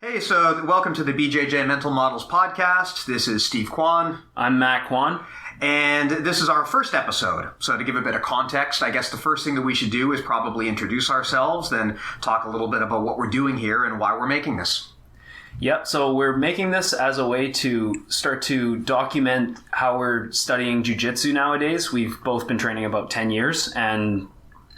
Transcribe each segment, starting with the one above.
Hey, so welcome to the BJJ Mental Models podcast. This is Steve Kwan. I'm Matt Kwan. And this is our first episode. So to give a bit of context, I guess the first thing that we should do is probably introduce ourselves, then talk a little bit about what we're doing here and why we're making this. Yep, so we're making this as a way to start to document how we're studying jiu-jitsu nowadays. We've both been training about 10 years and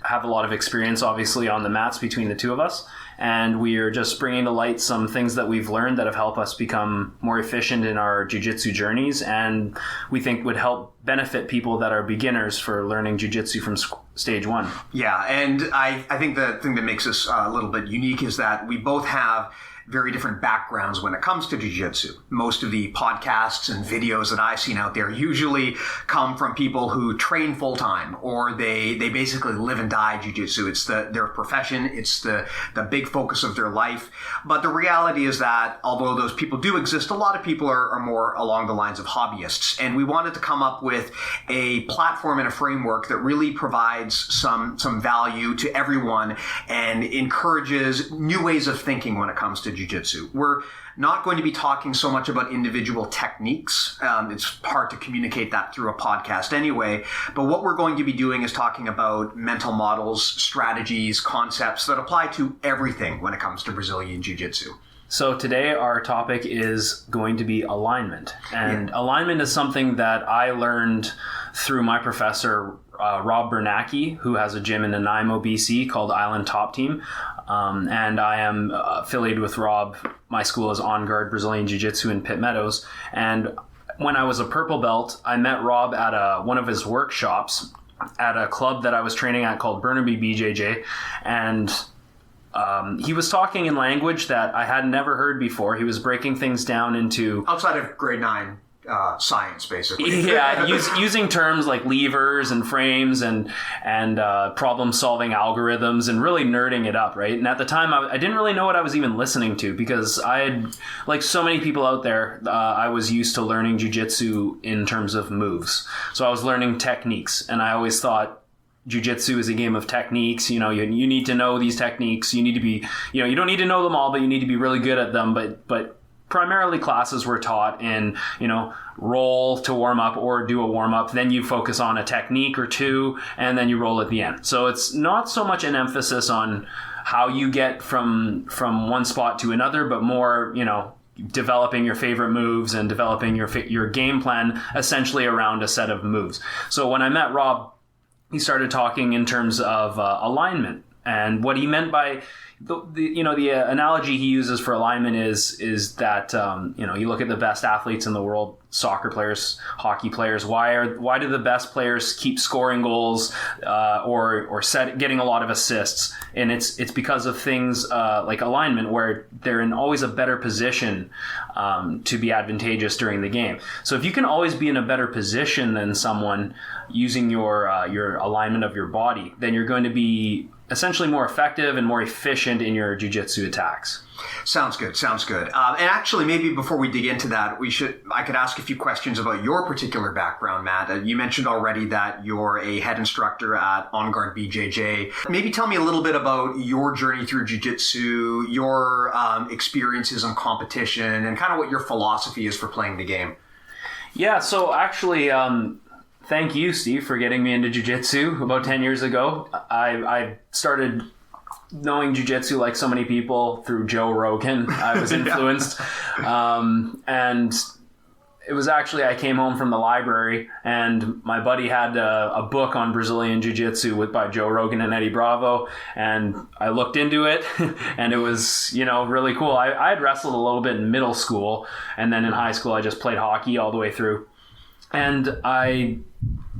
have a lot of experience, obviously, on the mats between the two of us. And we are just bringing to light some things that we've learned that have helped us become more efficient in our jiu-jitsu journeys, and we think would help benefit people that are beginners for learning jiu-jitsu from stage one. Yeah, and I think the thing that makes us a little bit unique is that we both have very different backgrounds when it comes to jiu-jitsu. Most of the podcasts and videos that I've seen out there usually come from people who train full-time, or they basically live and die jiu-jitsu. It's their profession. It's the big focus of their life. But the reality is that although those people do exist, a lot of people are more along the lines of hobbyists. And we wanted to come up with a platform and a framework that really provides some value to everyone and encourages new ways of thinking when it comes to jiu-jitsu. We're not going to be talking so much about individual techniques. It's hard to communicate that through a podcast anyway. But what we're going to be doing is talking about mental models, strategies, concepts that apply to everything when it comes to Brazilian Jiu-Jitsu. So today our topic is going to be alignment. And alignment is something that I learned through my professor, Rob Biernacki, who has a gym in Nanaimo, BC called Island Top Team. And I am affiliated with Rob. My school is On Guard Brazilian Jiu-Jitsu in Pitt Meadows. And when I was a purple belt, I met Rob at one of his workshops at a club that I was training at called Preventative BJJ. And he was talking in language that I had never heard before. He was breaking things down into... outside of grade 9 science, basically. Yeah, using terms like levers and frames and problem-solving algorithms and really nerding it up, right? And at the time, I didn't really know what I was even listening to because I had, like so many people out there, I was used to learning jiu-jitsu in terms of moves. So I was learning techniques, and I always thought jiu-jitsu is a game of techniques. You know, you need to know these techniques. You need to be, you don't need to know them all, but you need to be really good at them. But primarily classes were taught in, roll to warm up or do a warm up. Then you focus on a technique or two, and then you roll at the end. So it's not so much an emphasis on how you get from one spot to another, but more, developing your favorite moves and developing your game plan essentially around a set of moves. So when I met Rob, he started talking in terms of alignment, and what he meant by the analogy he uses for alignment is that you look at the best athletes in the world, soccer players, hockey players. Why do the best players keep scoring goals or getting a lot of assists? And it's because of things like alignment, where they're in always a better position to be advantageous during the game. So if you can always be in a better position than someone using your alignment of your body, then you're going to be essentially more effective and more efficient in your jiu-jitsu attacks. Sounds good. And actually, maybe before we dig into that, I could ask a few questions about your particular background, Matt. You mentioned already that you're a head instructor at On Guard BJJ. Maybe tell me a little bit about your journey through jiu-jitsu, your experiences in competition, and kind of what your philosophy is for playing the game. Yeah, so actually... thank you, Steve, for getting me into jiu-jitsu about 10 years ago. I started knowing jiu-jitsu like so many people through Joe Rogan. I was influenced. And it was actually, I came home from the library and my buddy had a book on Brazilian Jiu-Jitsu by Joe Rogan and Eddie Bravo. And I looked into it and it was, really cool. I had wrestled a little bit in middle school, and then in high school, I just played hockey all the way through. And I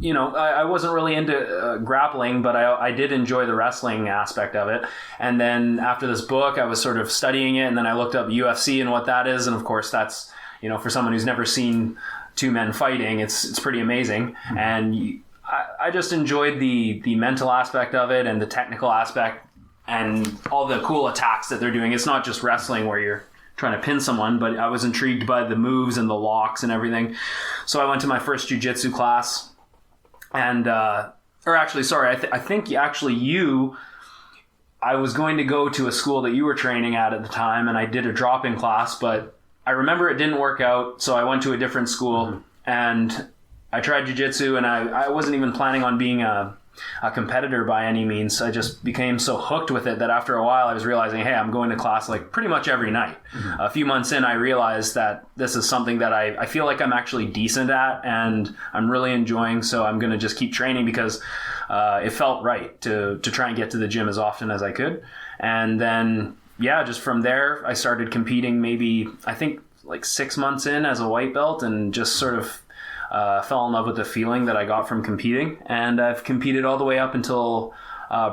wasn't really into grappling, but I did enjoy the wrestling aspect of it. And then after this book, I was sort of studying it, and then I looked up UFC and what that is. And of course, that's, for someone who's never seen two men fighting, it's pretty amazing. Mm-hmm. And I just enjoyed the mental aspect of it and the technical aspect and all the cool attacks that they're doing. It's not just wrestling where you're trying to pin someone, but I was intrigued by the moves and the locks and everything. So I went to my first jiu-jitsu class, and I think you I was going to go to a school that you were training at the time, and I did a drop-in class, but I remember it didn't work out, so I went to a different school, and I tried jiu-jitsu, and I wasn't even planning on being a competitor by any means. I just became so hooked with it that after a while I was realizing, hey, I'm going to class like pretty much every night. A few months in, I realized that this is something that I feel like I'm actually decent at and I'm really enjoying, so I'm going to just keep training because it felt right to try and get to the gym as often as I could. And then, yeah, just from there, I started competing maybe, I think, like 6 months in as a white belt, and just sort of fell in love with the feeling that I got from competing. And I've competed all the way up until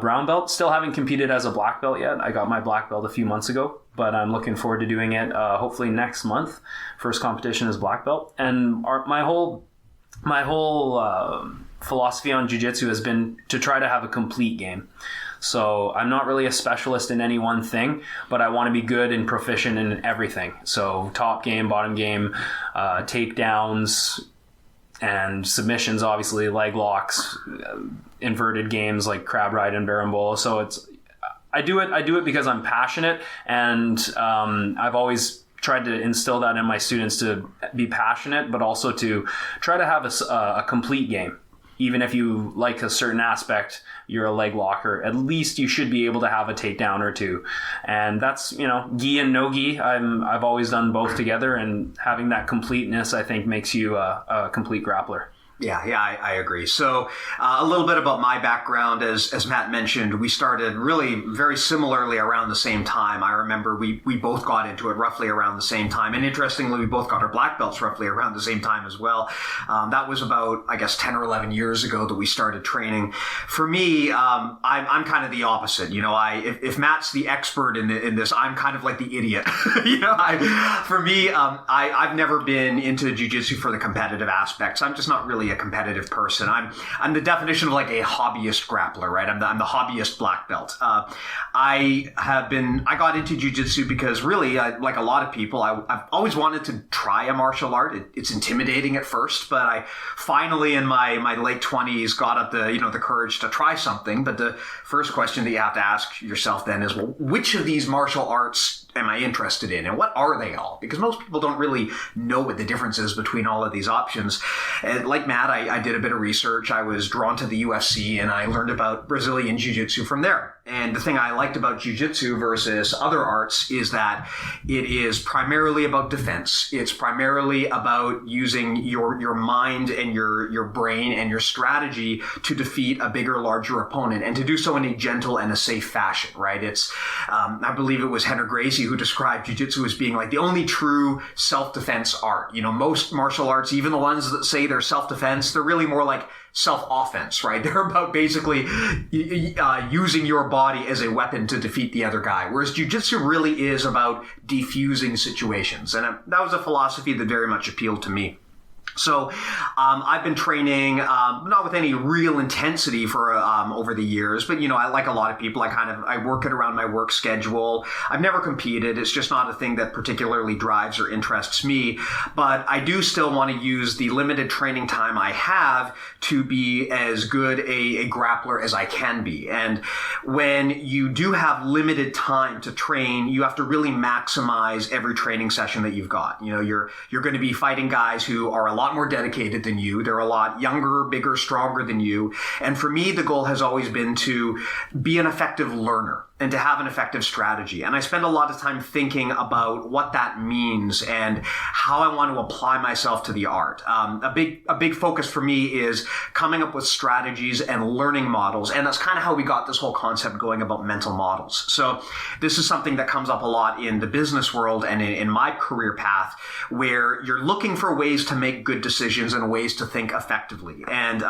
brown belt. Still haven't competed as a black belt yet. I got my black belt a few months ago, but I'm looking forward to doing it hopefully next month. First competition is black belt. And my whole philosophy on jiu-jitsu has been to try to have a complete game. So I'm not really a specialist in any one thing, but I want to be good and proficient in everything. So top game, bottom game, takedowns, and submissions, obviously, leg locks, inverted games like crab ride and berimbolo. So I do it because I'm passionate, and I've always tried to instill that in my students, to be passionate, but also to try to have a complete game. Even if you like a certain aspect, you're a leg locker, at least you should be able to have a takedown or two. And that's, gi and no gi. I've always done both together, and having that completeness, I think, makes you a complete grappler. Yeah, I agree. So a little bit about my background. As Matt mentioned, we started really very similarly around the same time. I remember we both got into it roughly around the same time. And interestingly, we both got our black belts roughly around the same time as well. That was about, I guess, 10 or 11 years ago that we started training. For me, I'm kind of the opposite. If Matt's the expert in this, I'm kind of like the idiot. I've never been into jiu-jitsu for the competitive aspects. I'm just not really a competitive person. I'm the definition of like a hobbyist grappler, right? I'm the hobbyist black belt. I got into jiu-jitsu because really, like a lot of people, I've always wanted to try a martial art. It's intimidating at first, but I finally in my late 20s got up the courage to try something. But the first question that you have to ask yourself then is, well, which of these martial arts am I interested in, and what are they all? Because most people don't really know what the difference is between all of these options. And like Matt, I did a bit of research. I was drawn to the UFC, and I learned about Brazilian Jiu-Jitsu from there. And the thing I liked about Jiu-Jitsu versus other arts is that it is primarily about defense. It's primarily about using your mind and your brain and your strategy to defeat a bigger, larger opponent, and to do so in a gentle and a safe fashion, right? It's, I believe it was Henry Gracie who described Jiu-Jitsu as being like the only true self-defense art. Most martial arts, even the ones that say they're self-defense, they're really more like self-offense, right? They're about basically using your body as a weapon to defeat the other guy. Whereas jiu-jitsu really is about defusing situations. And that was a philosophy that very much appealed to me. So I've been training, not with any real intensity for over the years, but I, like a lot of people, I work it around my work schedule. I've never competed. It's just not a thing that particularly drives or interests me. But I do still want to use the limited training time I have to be as good a grappler as I can be. And when you do have limited time to train, you have to really maximize every training session that you've got. You're going to be fighting guys who are a lot more dedicated than you. They're a lot younger, bigger, stronger than you. And for me, the goal has always been to be an effective learner and to have an effective strategy. And I spend a lot of time thinking about what that means and how I want to apply myself to the art. A big focus for me is coming up with strategies and learning models. And that's kind of how we got this whole concept going about mental models. So this is something that comes up a lot in the business world and in my career path, where you're looking for ways to make good decisions and ways to think effectively. And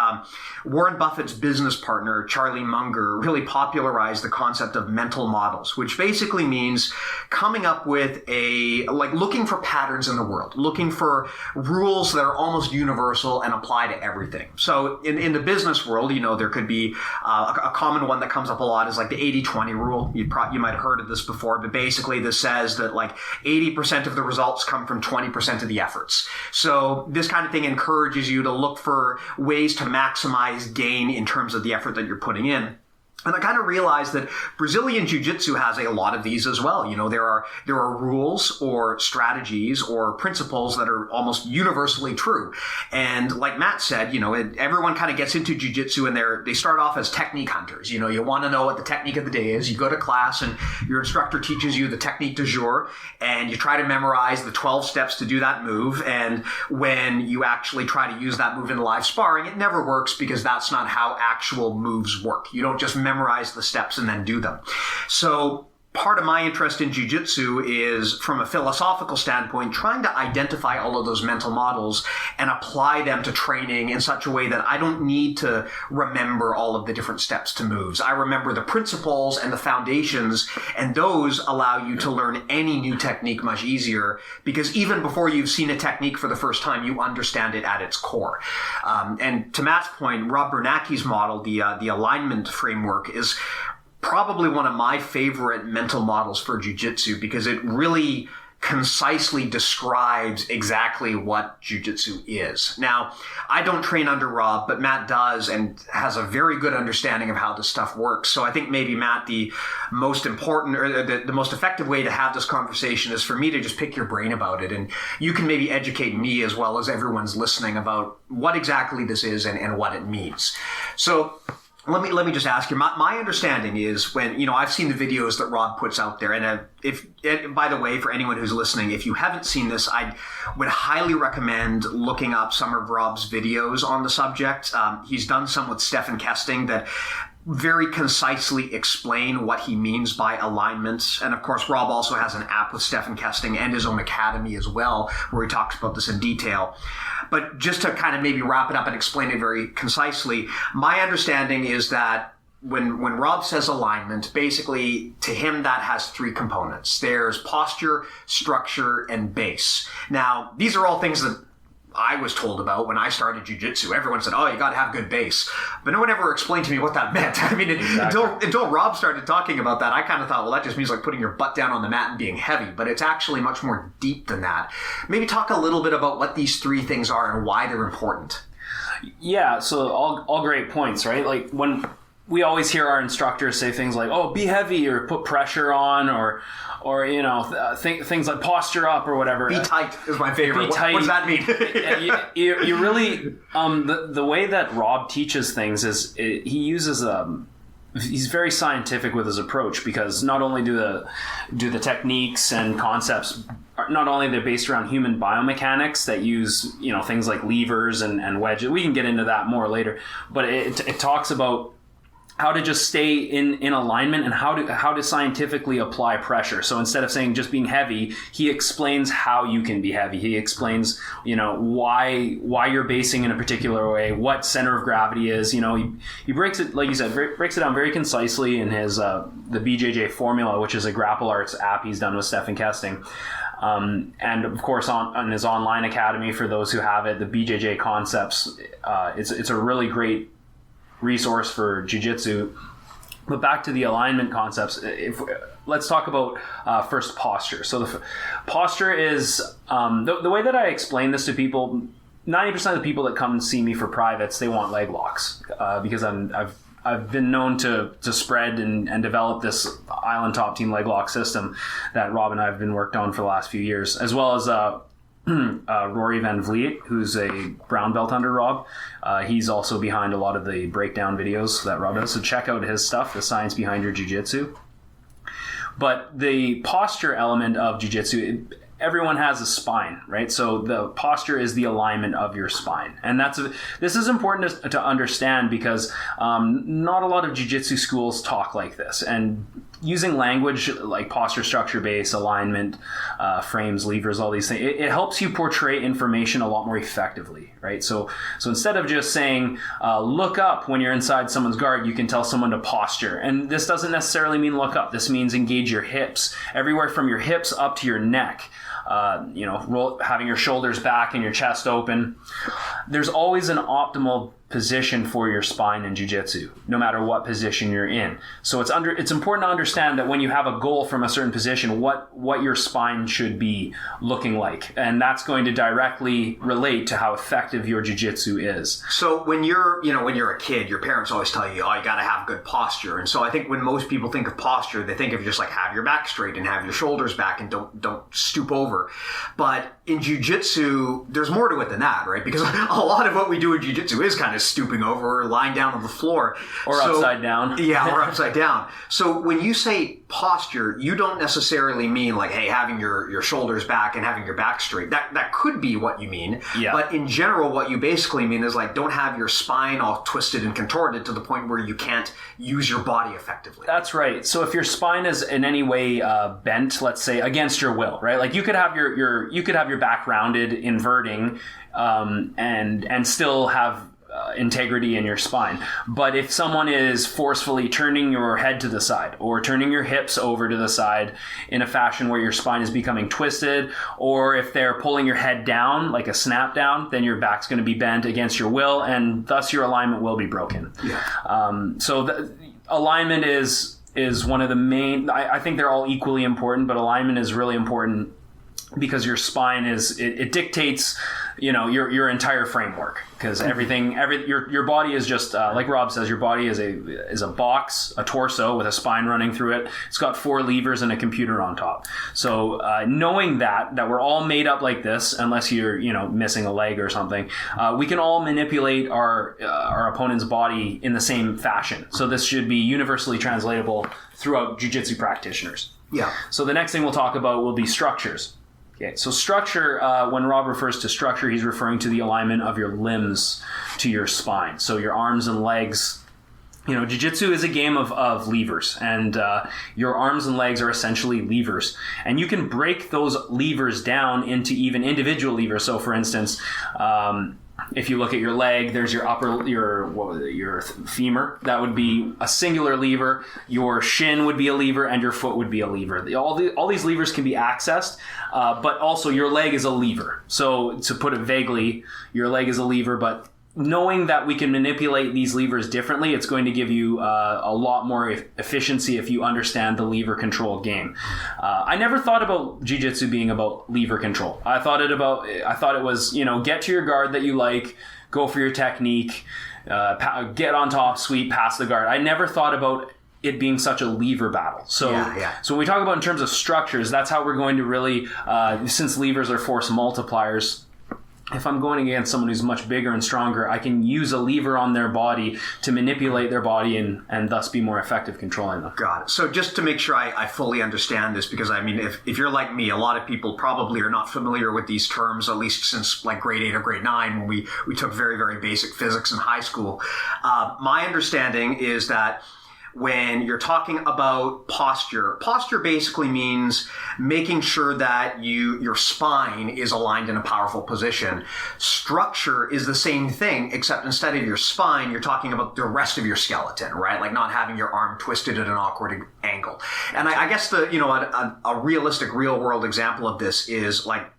Warren Buffett's business partner, Charlie Munger, really popularized the concept of mental models, which basically means coming up with looking for patterns in the world, looking for rules that are almost universal and apply to everything. So in the business world, there could be a common one that comes up a lot is like the 80-20 rule. You might have heard of this before, but basically this says that like 80% of the results come from 20% of the efforts. So this kind of thing encourages you to look for ways to maximize gain in terms of the effort that you're putting in. And I kind of realized that Brazilian Jiu-Jitsu has a lot of these as well. You know, there are rules or strategies or principles that are almost universally true. And like Matt said, you know, everyone kind of gets into Jiu-Jitsu and they start off as technique hunters. You know, you want to know what the technique of the day is. You go to class and your instructor teaches you the technique du jour, and you try to memorize the 12 steps to do that move. And when you actually try to use that move in live sparring, it never works, because that's not how actual moves work. You don't just memorize the steps and then do them. So part of my interest in jiu-jitsu is, from a philosophical standpoint, trying to identify all of those mental models and apply them to training in such a way that I don't need to remember all of the different steps to moves. I remember the principles and the foundations, and those allow you to learn any new technique much easier, because even before you've seen a technique for the first time, you understand it at its core. And to Matt's point, Rob Biernacki's model, the alignment framework, is probably one of my favorite mental models for jiu-jitsu, because it really concisely describes exactly what jiu-jitsu is. Now, I don't train under Rob, but Matt does, and has a very good understanding of how this stuff works. So I think maybe, Matt, the most important, or the most effective way to have this conversation is for me to just pick your brain about it, and you can maybe educate me as well as everyone's listening about what exactly this is and what it means. So let me just ask you. My understanding is, when, you know, I've seen the videos that Rob puts out there, and by the way, for anyone who's listening, if you haven't seen this, I would highly recommend looking up some of Rob's videos on the subject. He's done some with Stephen Kesting that very concisely explain what he means by alignment. And of course, Rob also has an app with Stephen Kesting and his own academy as well, where he talks about this in detail. But just to kind of maybe wrap it up and explain it very concisely, my understanding is that when Rob says alignment, basically to him that has three components. There's posture, structure, and base. Now, these are all things that I was told about when I started jiu-jitsu. Everyone said, oh, you got to have good base. But no one ever explained to me what that meant. I mean, until Rob started talking about that, I kind of thought, well, that just means like putting your butt down on the mat and being heavy. But it's actually much more deep than that. Maybe talk a little bit about what these three things are and why they're important. Yeah, so all great points, right? Like, when we always hear our instructors say things like, oh, be heavy, or put pressure on, or you know, things like posture up or whatever. Be tight is my favorite. Be tight. What does that mean? you really, the way that Rob teaches things is he uses he's very scientific with his approach, because not only do the techniques and concepts, not only they're based around human biomechanics that use, you know, things like levers and wedges. We can get into that more later, but it talks about how to just stay in alignment, and how to scientifically apply pressure. So instead of saying just being heavy, he explains how you can be heavy. He explains, you know, why you're basing in a particular way, what center of gravity is. You know, he breaks it, like you said, breaks it down very concisely in his the BJJ formula, which is a Grapple Arts app he's done with Stephen Kesting. And of course, on his online academy, for those who have it, the BJJ Concepts, it's a really great resource for jiu-jitsu. But back to the alignment concepts, let's talk about first posture. So the posture is the way that I explain this to people. 90% of the people that come and see me for privates, they want leg locks, because I've been known to spread and develop this Island Top Team leg lock system that Rob and I have been worked on for the last few years, as well as Rory Van Vliet, who's a brown belt under Rob. He's also behind a lot of the breakdown videos that Rob does. So check out his stuff, The Science Behind Your Jiu-Jitsu. But the posture element of jiu-jitsu, everyone has a spine, right? So the posture is the alignment of your spine. And this is important to understand, because not a lot of jiu-jitsu schools talk like this. And using language like posture, structure, base, alignment, frames, levers, all these things, it helps you portray information a lot more effectively, right? So instead of just saying, look up when you're inside someone's guard, you can tell someone to posture. And this doesn't necessarily mean look up. This means engage your hips, everywhere from your hips up to your neck. having your shoulders back and your chest open. There's always an optimal position for your spine in jiu-jitsu, no matter what position you're in. So it's important to understand that when you have a goal from a certain position, what your spine should be looking like. And that's going to directly relate to how effective your jiu-jitsu is. So when you're a kid, your parents always tell you, you got to have good posture. And so I think when most people think of posture, they think of just like have your back straight and have your shoulders back and don't stoop over. But in jiu-jitsu, there's more to it than that, right? Because a lot of what we do in jiu-jitsu is kind of stooping over or lying down on the floor. Or upside down. Yeah, or upside down. So when you say posture, you don't necessarily mean like, hey, having your shoulders back and having your back straight. That could be what you mean. Yeah. But in general, what you basically mean is like, don't have your spine all twisted and contorted to the point where you can't use your body effectively. That's right. So if your spine is in any way bent, let's say against your will, right? Like you could have your back rounded, inverting, and still have integrity in your spine. But if someone is forcefully turning your head to the side or turning your hips over to the side in a fashion where your spine is becoming twisted, or if they're pulling your head down like a snap down, then your back's going to be bent against your will, and thus your alignment will be broken. Yeah. Alignment is one of the main, I think they're all equally important, but alignment is really important because your spine it dictates, your entire framework, because your body is just like Rob says, your body is a box, a torso with a spine running through it. It's got 4 levers and a computer on top. So knowing that we're all made up like this, unless you're missing a leg or something, we can all manipulate our opponent's body in the same fashion. So this should be universally translatable throughout jiu-jitsu practitioners. Yeah. So the next thing we'll talk about will be structures. Okay, so structure, when Rob refers to structure, he's referring to the alignment of your limbs to your spine. So your arms and legs. Jiu-jitsu is a game of levers, and your arms and legs are essentially levers. And you can break those levers down into even individual levers. So for instance, if you look at your leg, there's your femur. That would be a singular lever. Your shin would be a lever, and your foot would be a lever. All these levers can be accessed, but also your leg is a lever. So to put it vaguely, your leg is a lever, but knowing that we can manipulate these levers differently, it's going to give you a lot more efficiency if you understand the lever control game. I never thought about jiu-jitsu being about lever control. I thought it was, get to your guard that you like, go for your technique, get on top, sweep, pass the guard. I never thought about it being such a lever battle. So when we talk about in terms of structures, that's how we're going to really, since levers are force multipliers, if I'm going against someone who's much bigger and stronger, I can use a lever on their body to manipulate their body and thus be more effective controlling them. Got it. So just to make sure I fully understand this, because if you're like me, a lot of people probably are not familiar with these terms, at least since like grade 8 or grade 9 when we took very, very basic physics in high school. My understanding is that when you're talking about posture basically means making sure that your spine is aligned in a powerful position. Structure is the same thing, except instead of your spine, you're talking about the rest of your skeleton, right? Like not having your arm twisted at an awkward angle. And I guess a realistic real world example of this is like,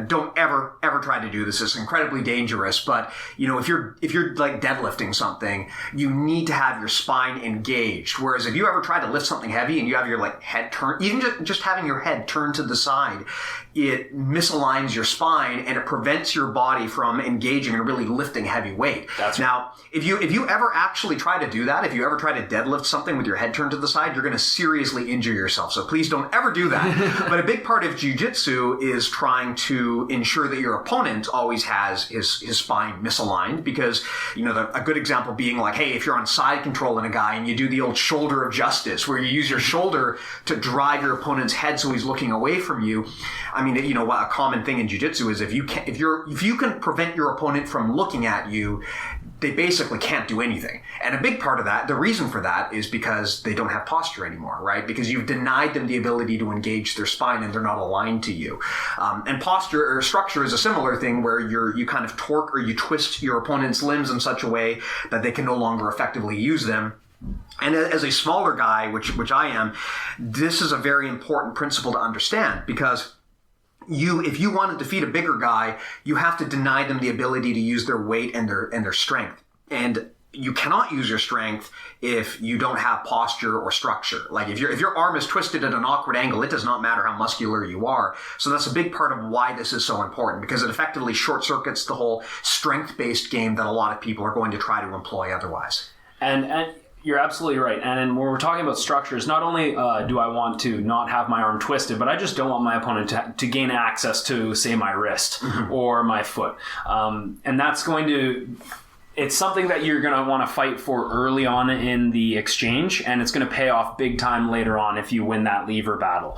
don't ever try to do this. It's incredibly dangerous. But if you're like deadlifting something, you need to have your spine engaged. Whereas if you ever try to lift something heavy and you have your like head turned, even just having your head turned to the side, it misaligns your spine and it prevents your body from engaging and really lifting heavy weight. Now, if you ever actually try to do that, if you ever try to deadlift something with your head turned to the side, you're going to seriously injure yourself. So please don't ever do that. But a big part of jiu-jitsu is trying to ensure that your opponent always has his spine misaligned, because a good example being like, hey, if you're on side control in a guy and you do the old shoulder of justice where you use your shoulder to drive your opponent's head so he's looking away from you. I mean, a common thing in jiu-jitsu is if you can prevent your opponent from looking at you, they basically can't do anything. And a big part of that, the reason for that is because they don't have posture anymore, right? Because you've denied them the ability to engage their spine and they're not aligned to you. And posture or structure is a similar thing where you kind of torque or you twist your opponent's limbs in such a way that they can no longer effectively use them. And as a smaller guy, which I am, this is a very important principle to understand, because if you want to defeat a bigger guy, you have to deny them the ability to use their weight and their strength. And you cannot use your strength if you don't have posture or structure. Like if your arm is twisted at an awkward angle, it does not matter how muscular you are. So that's a big part of why this is so important, because it effectively short circuits the whole strength-based game that a lot of people are going to try to employ otherwise. And you're absolutely right. And when we're talking about structures, not only do I want to not have my arm twisted, but I just don't want my opponent to gain access to, say, my wrist or my foot. And that's going to... It's something that you're going to want to fight for early on in the exchange, and it's going to pay off big time later on if you win that lever battle.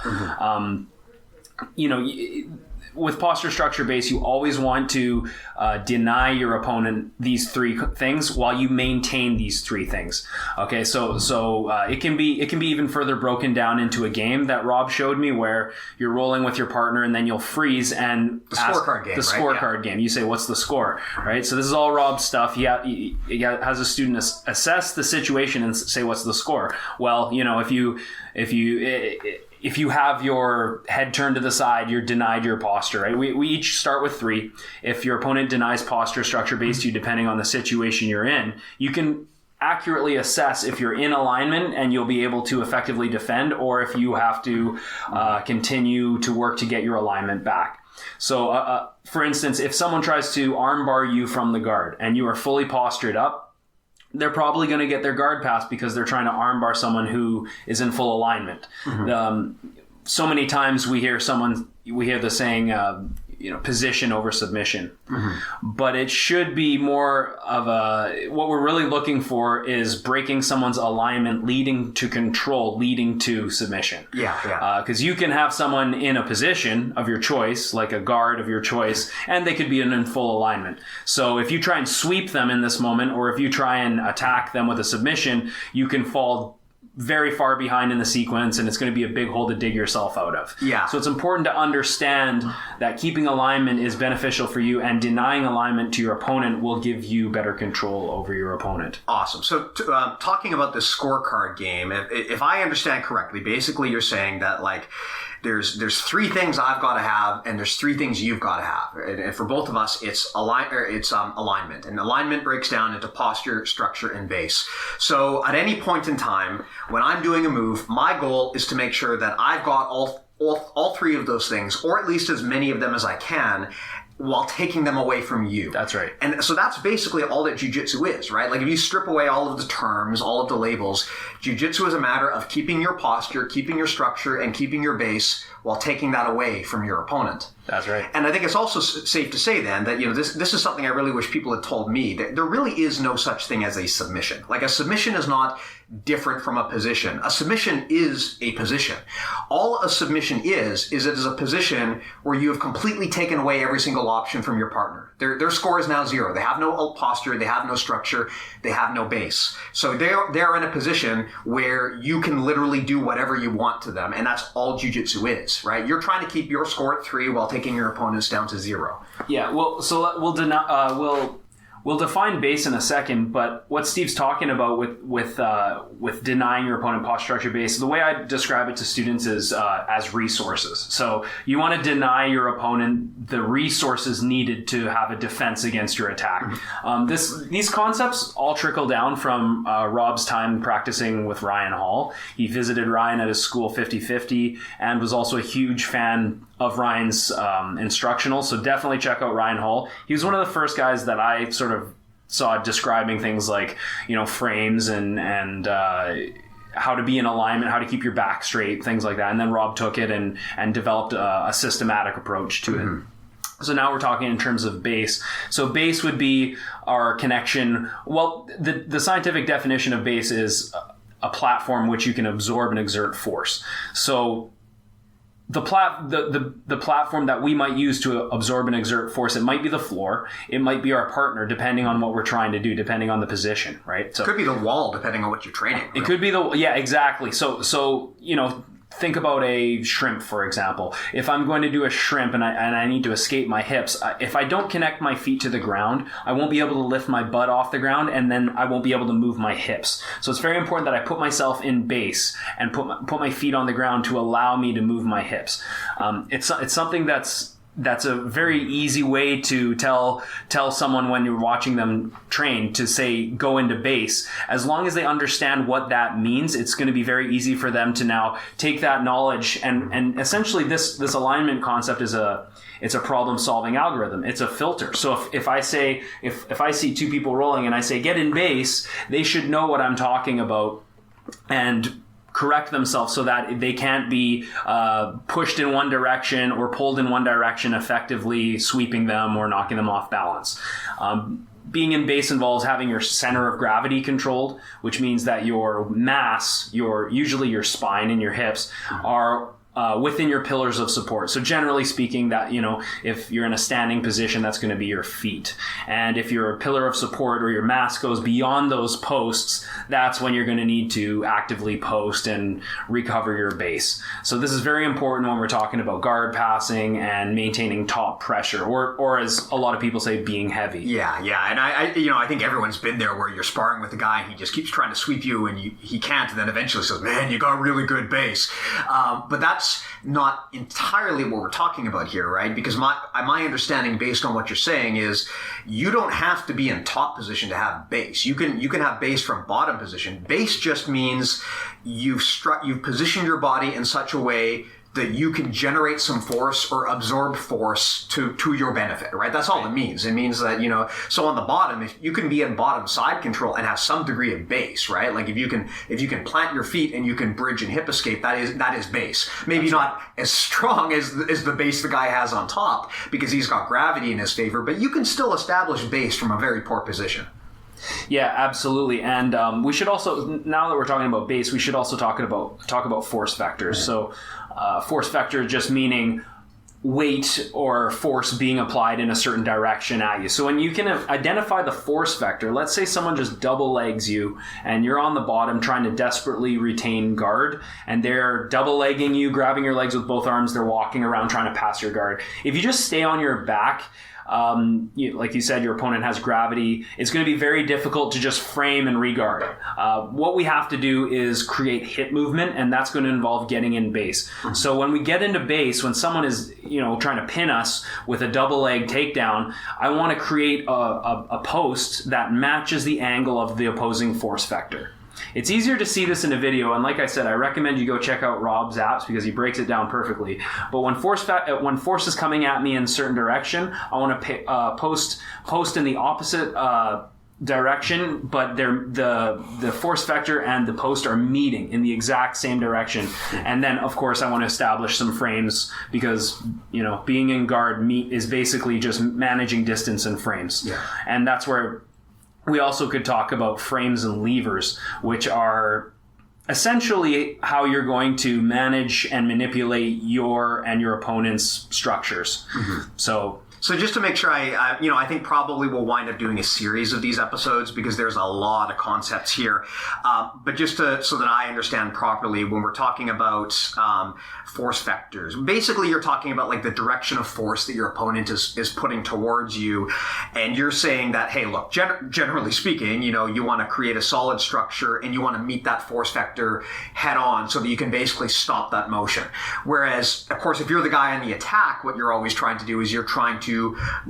With posture structure base, you always want to deny your opponent these three things while you maintain these three things. Okay, so it can be even further broken down into a game that Rob showed me, where you're rolling with your partner and then you'll freeze and the scorecard game. The scorecard game. You say, "What's the score?" Right. So this is all Rob's stuff. He has a student assess the situation and say, "What's the score?" Well, if you have your head turned to the side, you're denied your posture, right? We each start with 3. If your opponent denies posture structure based you, depending on the situation you're in, you can accurately assess if you're in alignment and you'll be able to effectively defend, or if you have to continue to work to get your alignment back. So, for instance, if someone tries to armbar you from the guard and you are fully postured up, they're probably going to get their guard passed because they're trying to armbar someone who is in full alignment. So many times we hear the saying, position over submission. But it should be more of what we're really looking for is breaking someone's alignment, leading to control, leading to submission. Because you can have someone in a position of your choice, like a guard of your choice, and they could be in full alignment. So if you try and sweep them in this moment, or if you try and attack them with a submission, you can fall very far behind in the sequence, and it's going to be a big hole to dig yourself out of. So it's important to understand that keeping alignment is beneficial for you, and denying alignment to your opponent will give you better control over your opponent. Awesome. So talking about the scorecard game, if I understand correctly, basically you're saying that there's 3 things I've got to have, and there's 3 things you've got to have. And for both of us, it's alignment. And alignment breaks down into posture, structure, and base. So at any point in time, when I'm doing a move, my goal is to make sure that I've got all 3 of those things, or at least as many of them as I can, while taking them away from you. That's right. And so that's basically all that jiu-jitsu is, right? Like if you strip away all of the terms, all of the labels, jiu-jitsu is a matter of keeping your posture, keeping your structure, and keeping your base while taking that away from your opponent. That's right. And I think it's also safe to say then that, this is something I really wish people had told me. There really is no such thing as a submission. Like a submission is not different from a position. A submission is a position. All a submission is it is a position where you have completely taken away every single option from your partner. Their score is now 0. They have no posture, they have no structure, they have no base. So they're in a position where you can literally do whatever you want to them, and that's all jiu-jitsu is, right? You're trying to keep your score at 3 while taking your opponents down to 0. Yeah, well, so we'll define base in a second, but what Steve's talking about with denying your opponent posture structure base, the way I describe it to students is as resources. So you want to deny your opponent the resources needed to have a defense against your attack. These concepts all trickle down from Rob's time practicing with Ryan Hall. He visited Ryan at his school 50/50 and was also a huge fan of Ryan's instructional. So definitely check out Ryan Hall. He was one of the first guys that I sort of saw describing things like, frames and how to be in alignment, how to keep your back straight, things like that. And then Rob took it and developed a systematic approach to it. So now we're talking in terms of base. So base would be our connection. Well, the scientific definition of base is a platform which you can absorb and exert force. So the platform that we might use to absorb and exert force, it might be the floor, it might be our partner, depending on what we're trying to do, depending on the position, right? So it could be the wall, depending on what you're training. It could be exactly. So think about a shrimp, for example. If I'm going to do a shrimp and I need to escape my hips, if I don't connect my feet to the ground, I won't be able to lift my butt off the ground, and then I won't be able to move my hips. So it's very important that I put myself in base and put my feet on the ground to allow me to move my hips. It's something that's a very easy way to tell someone when you're watching them train to say, go into base. As long as they understand what that means, it's going to be very easy for them to now take that knowledge and essentially this alignment concept it's a problem solving algorithm. It's a filter. So if I see two people rolling and I say, get in base, they should know what I'm talking about and correct themselves so that they can't be pushed in one direction or pulled in one direction, effectively sweeping them or knocking them off balance. Being in base involves having your center of gravity controlled, which means that your mass, usually your spine and your hips, are within your pillars of support. So generally speaking, that, if you're in a standing position, that's going to be your feet. And if you're a pillar of support or your mass goes beyond those posts, that's when you're going to need to actively post and recover your base. So this is very important when we're talking about guard passing and maintaining top pressure, or as a lot of people say, being heavy. Yeah. And I think everyone's been there where you're sparring with a guy and he just keeps trying to sweep you and he can't, and then eventually says, man, you got really good base. But that's not entirely what we're talking about here, right? Because my understanding, based on what you're saying, is you don't have to be in top position to have base. You can have base from bottom position. Base just means you've positioned your body in such a way that you can generate some force or absorb force to your benefit, right? That's all it means. It means that, so on the bottom, if you can be in bottom side control and have some degree of base, right? Like if you can plant your feet and you can bridge and hip escape, that is base. Maybe not as strong as the base the guy has on top because he's got gravity in his favor, but you can still establish base from a very poor position. Yeah, absolutely. And we should also, now that we're talking about base, we should also talk about force vectors. So force vector just meaning weight or force being applied in a certain direction at you. So when you can identify the force vector, let's say someone just double legs you and you're on the bottom trying to desperately retain guard, and they're double legging you, grabbing your legs with both arms, they're walking around trying to pass your guard. If you just stay on your back, like you said, your opponent has gravity. It's going to be very difficult to just frame and regard. What we have to do is create hip movement, and that's going to involve getting in base. So when we get into base, when someone is, trying to pin us with a double leg takedown, I want to create a post that matches the angle of the opposing force vector. It's easier to see this in a video, and like I said, I recommend you go check out Rob's apps because he breaks it down perfectly. But when force is coming at me in a certain direction, I want to post in the opposite direction, but the force vector and the post are meeting in the exact same direction. And then, of course, I want to establish some frames because, being in guard is basically just managing distance and frames. Yeah. And that's where we also could talk about frames and levers, which are essentially how you're going to manage and manipulate your and your opponent's structures. Mm-hmm. So just to make sure I think probably we'll wind up doing a series of these episodes because there's a lot of concepts here. But just so that I understand properly, when we're talking about force vectors, basically you're talking about like the direction of force that your opponent is putting towards you. And you're saying that, hey, look, generally speaking, you want to create a solid structure and you want to meet that force vector head on so that you can basically stop that motion. Whereas, of course, if you're the guy on the attack, what you're always trying to do is you're trying to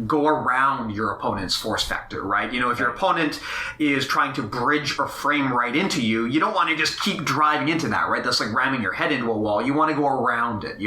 go around your opponent's force vector, right? If your opponent is trying to bridge or frame right into you, you don't want to just keep driving into that, right? That's like ramming your head into a wall. You want to go around it.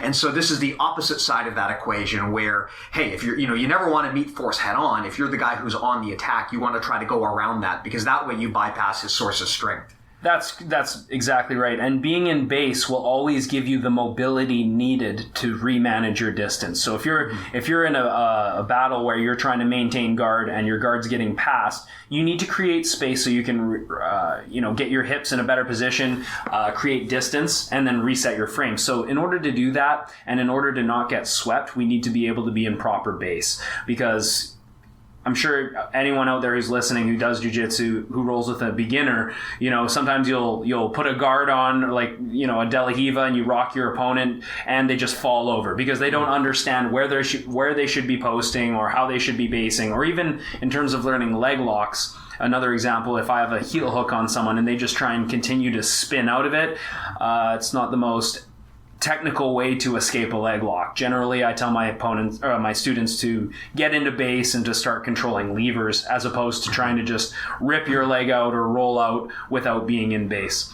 And so this is the opposite side of that equation where, hey, if you never want to meet force head on. If you're the guy who's on the attack, you want to try to go around that because that way you bypass his source of strength. That's exactly right. And being in base will always give you the mobility needed to remanage your distance. So if you're in a battle where you're trying to maintain guard and your guard's getting passed, you need to create space so you can get your hips in a better position, create distance, and then reset your frame. So in order to do that, and in order to not get swept, we need to be able to be in proper base because I'm sure anyone out there who's listening who does jiu-jitsu, who rolls with a beginner, sometimes you'll put a guard on, like, a De La Hiva, and you rock your opponent and they just fall over because they don't understand where they should be posting or how they should be basing, or even in terms of learning leg locks. Another example, if I have a heel hook on someone and they just try and continue to spin out of it, it's not the most technical way to escape a leg lock. Generally, I tell my students to get into base and to start controlling levers as opposed to trying to just rip your leg out or roll out without being in base.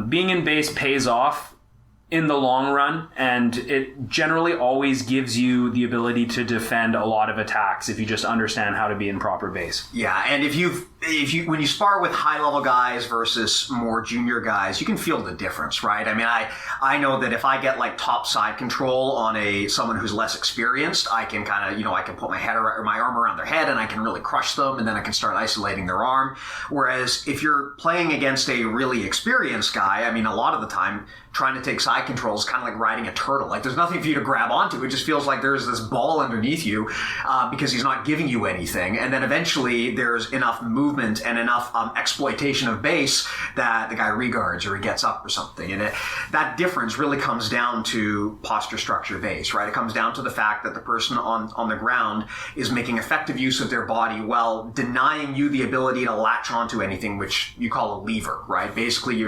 Being in base pays off in the long run, and it generally always gives you the ability to defend a lot of attacks if you just understand how to be in proper base. Yeah, and if you when you spar with high level guys versus more junior guys, you can feel the difference, right? I mean, I know that if I get like top side control on someone who's less experienced, I can kind of, I can put my arm around their head and I can really crush them, and then I can start isolating their arm. Whereas if you're playing against a really experienced guy, I mean, a lot of the time trying to take side control is kind of like riding a turtle. Like, there's nothing for you to grab onto. It just feels like there's this ball underneath you because he's not giving you anything. And then eventually there's enough movement and enough exploitation of base that the guy regards or he gets up or something. And that difference really comes down to posture, structure, base, right? It comes down to the fact that the person on the ground is making effective use of their body while denying you the ability to latch onto anything, which you call a lever, right? Basically,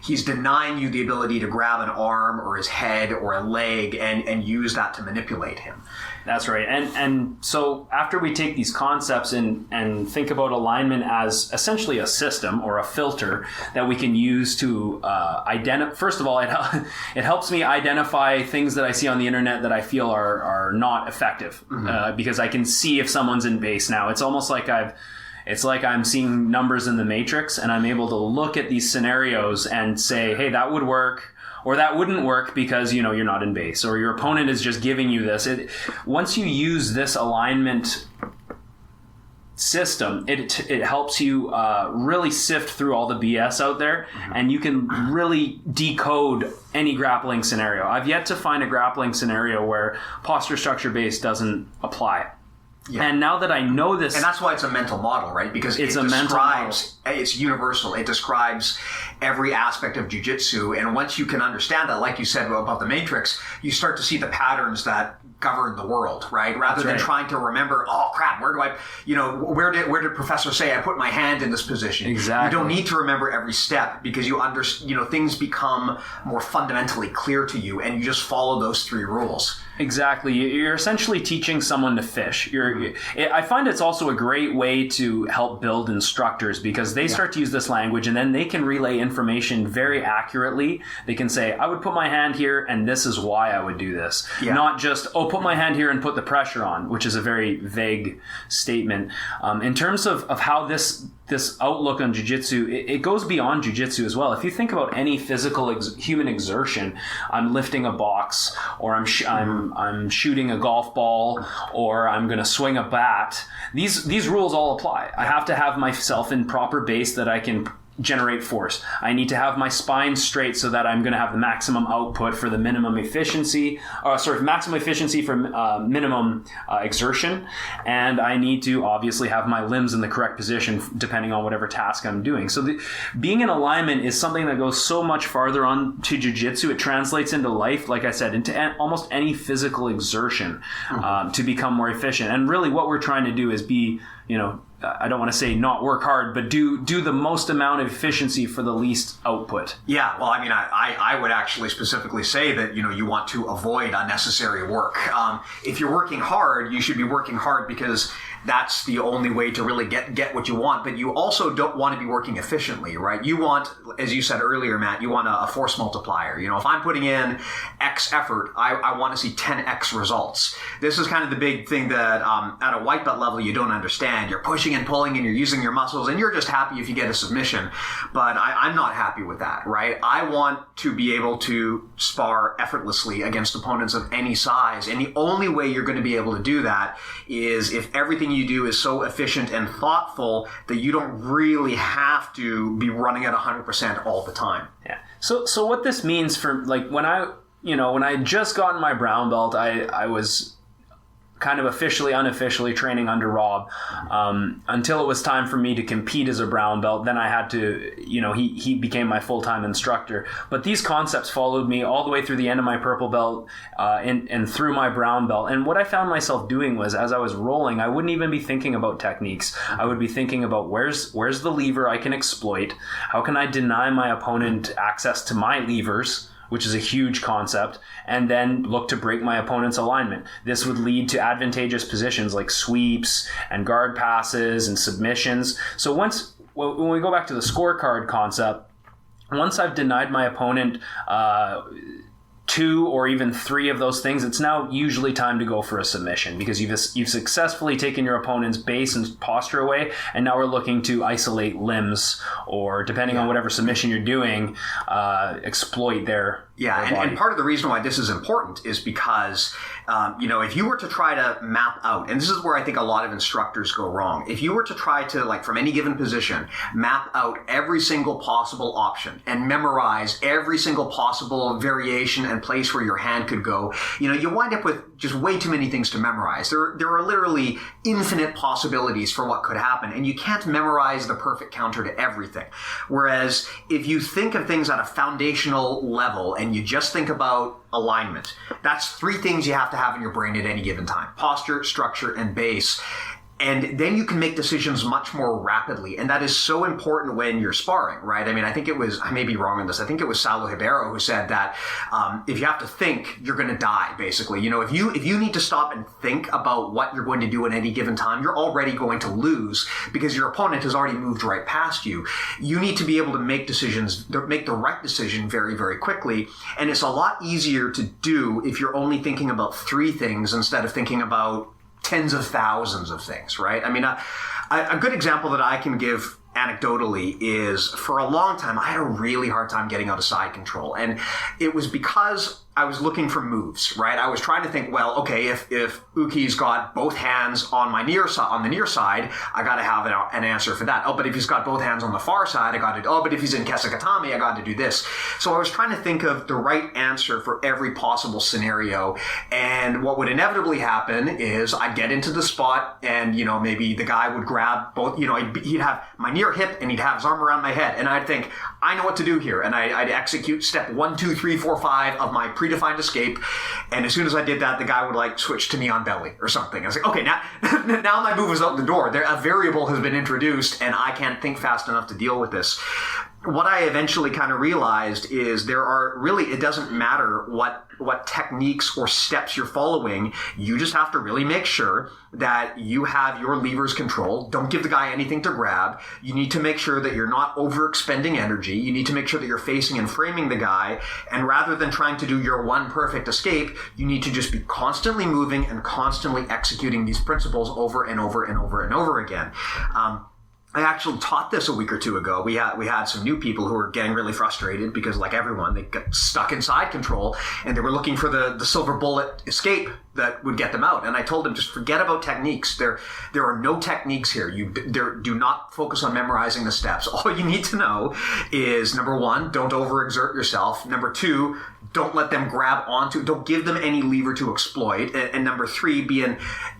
he's denying you the ability to grab an arm or his head or a leg and use that to manipulate him. That's right. And so after we take these concepts and think about alignment as essentially a system or a filter that we can use to identify, first of all, it helps me identify things that I see on the internet that I feel are not effective, because I can see if someone's in base now. It's almost like I'm seeing numbers in the matrix, and I'm able to look at these scenarios and say, hey, that would work, or that wouldn't work because, you're not in base, or your opponent is just giving you this. Once you use this alignment system, it helps you really sift through all the BS out there, and you can really decode any grappling scenario. I've yet to find a grappling scenario where posture, structure, base doesn't apply. Yeah. And now that I know this... And that's why it's a mental model, right? Because it's universal. It describes every aspect of jiu-jitsu. And once you can understand that, like you said about the matrix, you start to see the patterns that govern the world, right? Rather than trying to remember, oh crap, where do I, where did professor say I put my hand in this position? Exactly. You don't need to remember every step because things become more fundamentally clear to you, and you just follow those 3 rules. Exactly. You're essentially teaching someone to fish. I find it's also a great way to help build instructors because they start to use this language, and then they can relay information very accurately. They can say, I would put my hand here and this is why I would do this. Yeah. Not just, put my hand here and put the pressure on, which is a very vague statement. In terms of how this outlook on jiu-jitsu, it goes beyond jiu-jitsu as well. If you think about any physical human exertion, I'm lifting a box, or I'm shooting a golf ball, or I'm going to swing a bat. These rules all apply. I have to have myself in proper base that I can generate force. I need to have my spine straight so that I'm going to have the maximum output for the minimum efficiency, maximum efficiency for minimum exertion. And I need to obviously have my limbs in the correct position depending on whatever task I'm doing. So being in alignment is something that goes so much farther on to jiu-jitsu. It translates into life, like I said, into almost any physical exertion to become more efficient. And really what we're trying to do is be, I don't want to say not work hard, but do the most amount of efficiency for the least output. Yeah, well, I mean, I would actually specifically say that, you want to avoid unnecessary work. If you're working hard, you should be working hard because that's the only way to really get what you want. But you also don't want to be working efficiently, right? You want, as you said earlier, Matt, you want a force multiplier. If I'm putting in X effort, I want to see 10X results. This is kind of the big thing that at a white belt level you don't understand. You're pushing and pulling and you're using your muscles and you're just happy if you get a submission. But I'm not happy with that, right? I want to be able to spar effortlessly against opponents of any size. And the only way you're going to be able to do that is if everything you do is so efficient and thoughtful that you don't really have to be running at 100% all the time. Yeah. So what this means for, like, when I just gotten my brown belt, I was kind of officially, unofficially training under Rob until it was time for me to compete as a brown belt. Then I had to, he became my full-time instructor. But these concepts followed me all the way through the end of my purple belt and through my brown belt. And what I found myself doing was, as I was rolling, I wouldn't even be thinking about techniques. I would be thinking about where's the lever I can exploit? How can I deny my opponent access to my levers, which is a huge concept, and then look to break my opponent's alignment. This would lead to advantageous positions like sweeps and guard passes and submissions. So when we go back to the scorecard concept, once I've denied my opponent 2 or even 3 of those things, it's now usually time to go for a submission, because you've successfully taken your opponent's base and posture away, and now we're looking to isolate limbs, or depending on whatever submission you're doing, exploit their and part of the reason why this is important is because, if you were to try to map out, and this is where I think a lot of instructors go wrong, if you were to try to, like, from any given position, map out every single possible option and memorize every single possible variation and place where your hand could go, you wind up with just way too many things to memorize. There are literally infinite possibilities for what could happen, and you can't memorize the perfect counter to everything. Whereas if you think of things at a foundational level and you just think about alignment, that's 3 things you have to have in your brain at any given time: posture, structure, and base. And then you can make decisions much more rapidly. And that is so important when you're sparring, right? I mean, I think it was, I may be wrong on this, I think it was Saulo Ribeiro who said that if you have to think, you're going to die, basically. If you need to stop and think about what you're going to do at any given time, you're already going to lose, because your opponent has already moved right past you. You need to be able to make the right decision very, very quickly. And it's a lot easier to do if you're only thinking about 3 things instead of thinking about tens of thousands of things, right? I mean, a good example that I can give anecdotally is, for a long time, I had a really hard time getting out of side control. And it was because I was looking for moves, right? I was trying to think, well, okay, if Uki's got both hands on the near side, I got to have an answer for that. Oh, but if he's got both hands on the far side, but if he's in Kesekatame, I got to do this. So I was trying to think of the right answer for every possible scenario. And what would inevitably happen is I'd get into the spot, and, maybe the guy would grab both, he'd have my near hip and he'd have his arm around my head. And I'd think, I know what to do here. And I'd execute step 1, 2, 3, 4, 5 of my predefined escape, and as soon as I did that, the guy would switch to knee on belly or something. I was like, okay, now my move is out the door. A variable has been introduced, and I can't think fast enough to deal with this. What I eventually kind of realized is it doesn't matter what techniques or steps you're following. You just have to really make sure that you have your levers controlled. Don't give the guy anything to grab. You need to make sure that you're not overexpending energy. You need to make sure that you're facing and framing the guy. And rather than trying to do your one perfect escape, you need to just be constantly moving and constantly executing these principles over and over and over and over again. I actually taught this a week or 2 ago. We had some new people who were getting really frustrated because, like everyone, they got stuck in side control, and they were looking for the silver bullet escape that would get them out. And I told them, just forget about techniques. There are no techniques here. Do not focus on memorizing the steps. All you need to know is, number 1, don't overexert yourself. Number 2, don't let them don't give them any lever to exploit. And number 3,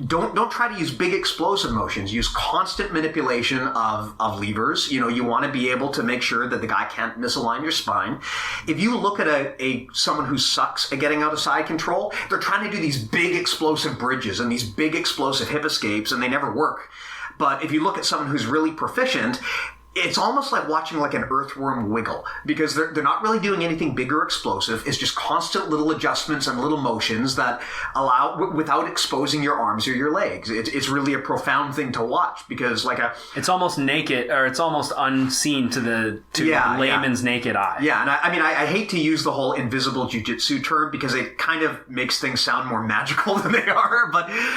don't try to use big explosive motions. Use constant manipulation of levers. You want to be able to make sure that the guy can't misalign your spine. If you look at someone who sucks at getting out of side control, they're trying to do these big explosive bridges and these big explosive hip escapes, and they never work. But if you look at someone who's really proficient, it's almost like watching an earthworm wiggle, because they're not really doing anything big or explosive. It's just constant little adjustments and little motions that allow, without exposing your arms or your legs. It's really a profound thing to watch, because it's almost naked, or it's almost unseen to layman's naked eye. Yeah, and I hate to use the whole invisible jiu-jitsu term, because it kind of makes things sound more magical than they are,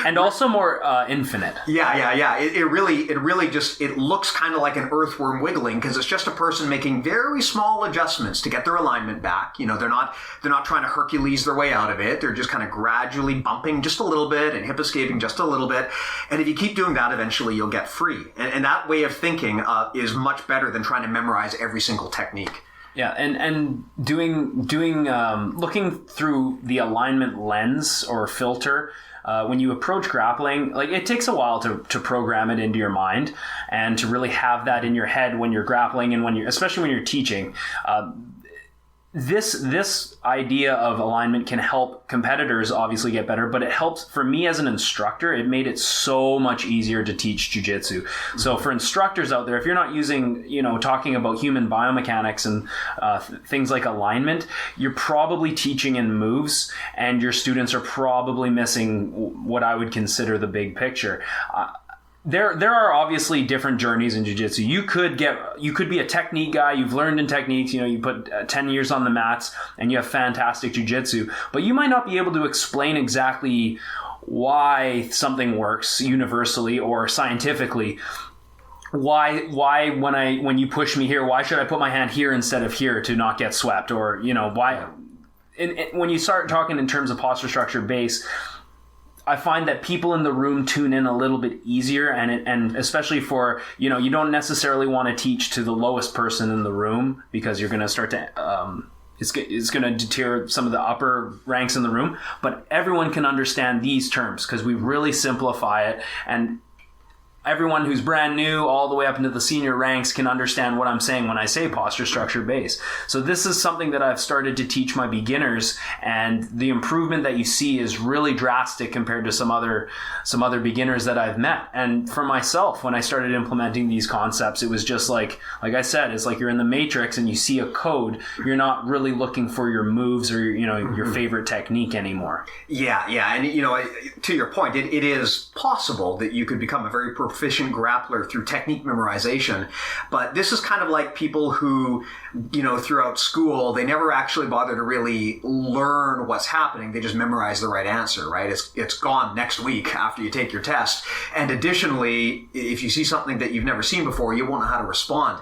and also more infinite. Yeah. It really just looks kind of like an earthworm wiggling, because it's just a person making very small adjustments to get their alignment back. They're not trying to Hercules their way out of it. They're just kind of gradually bumping just a little bit and hip escaping just a little bit. And if you keep doing that, eventually you'll get free. And that way of thinking is much better than trying to memorize every single technique. Yeah, and doing looking through the alignment lens or filter when you approach grappling, like it takes a while to program it into your mind and to really have that in your head when you're grappling and especially when you're teaching. This idea of alignment can help competitors obviously get better, but it helps for me as an instructor. It made it so much easier to teach jiu-jitsu. So for instructors out there, if you're not using, talking about human biomechanics and things like alignment, you're probably teaching in moves, and your students are probably missing what I would consider the big picture. There are obviously different journeys in jiu-jitsu. You could be a technique guy. You've learned in techniques. You put 10 years on the mats and you have fantastic jiu-jitsu, but you might not be able to explain exactly why something works universally or scientifically. Why when you push me here, why should I put my hand here instead of here to not get swept? Or, why? And when you start talking in terms of posture, structure, base, I find that people in the room tune in a little bit easier, and especially for, you don't necessarily want to teach to the lowest person in the room, because you're going to start to, it's going to deter some of the upper ranks in the room, but everyone can understand these terms because we really simplify it, and everyone who's brand new all the way up into the senior ranks can understand what I'm saying when I say posture, structure, base. So this is something that I've started to teach my beginners, and the improvement that you see is really drastic compared to some other beginners that I've met. And for myself, when I started implementing these concepts, it was just like I said, it's like you're in the Matrix and you see a code. You're not really looking for your moves or your favorite technique anymore. Yeah, and to your point, it is possible that you could become a very proficient grappler through technique memorization, but this is kind of like people who, throughout school, they never actually bother to really learn what's happening. They just memorize the right answer, right? It's gone next week after you take your test. And additionally, if you see something that you've never seen before, you won't know how to respond.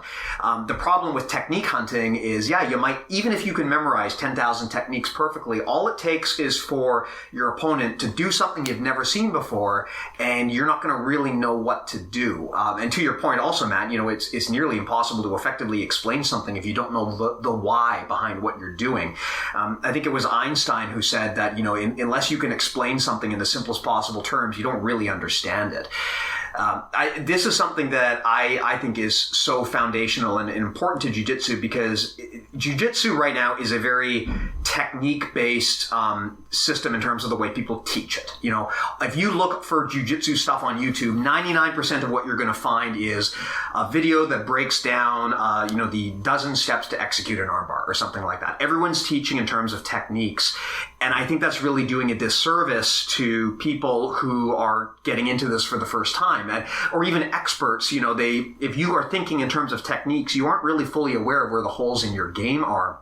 The problem with technique hunting is, you might, even if you can memorize 10,000 techniques perfectly, all it takes is for your opponent to do something you've never seen before, and you're not going to really know what to do. And to your point also, Matt, it's nearly impossible to effectively explain something if you don't know the why behind what you're doing. I think it was Einstein who said that, unless you can explain something in the simplest possible terms, you don't really understand it. This is something that I think is so foundational and important to jiu-jitsu, because jiu-jitsu right now is a very technique-based system in terms of the way people teach it. If you look for jiu-jitsu stuff on YouTube, 99% of what you're going to find is a video that breaks down, the dozen steps to execute an armbar or something like that. Everyone's teaching in terms of techniques. And I think that's really doing a disservice to people who are getting into this for the first time, or even experts. If you are thinking in terms of techniques, you aren't really fully aware of where the holes in your game are.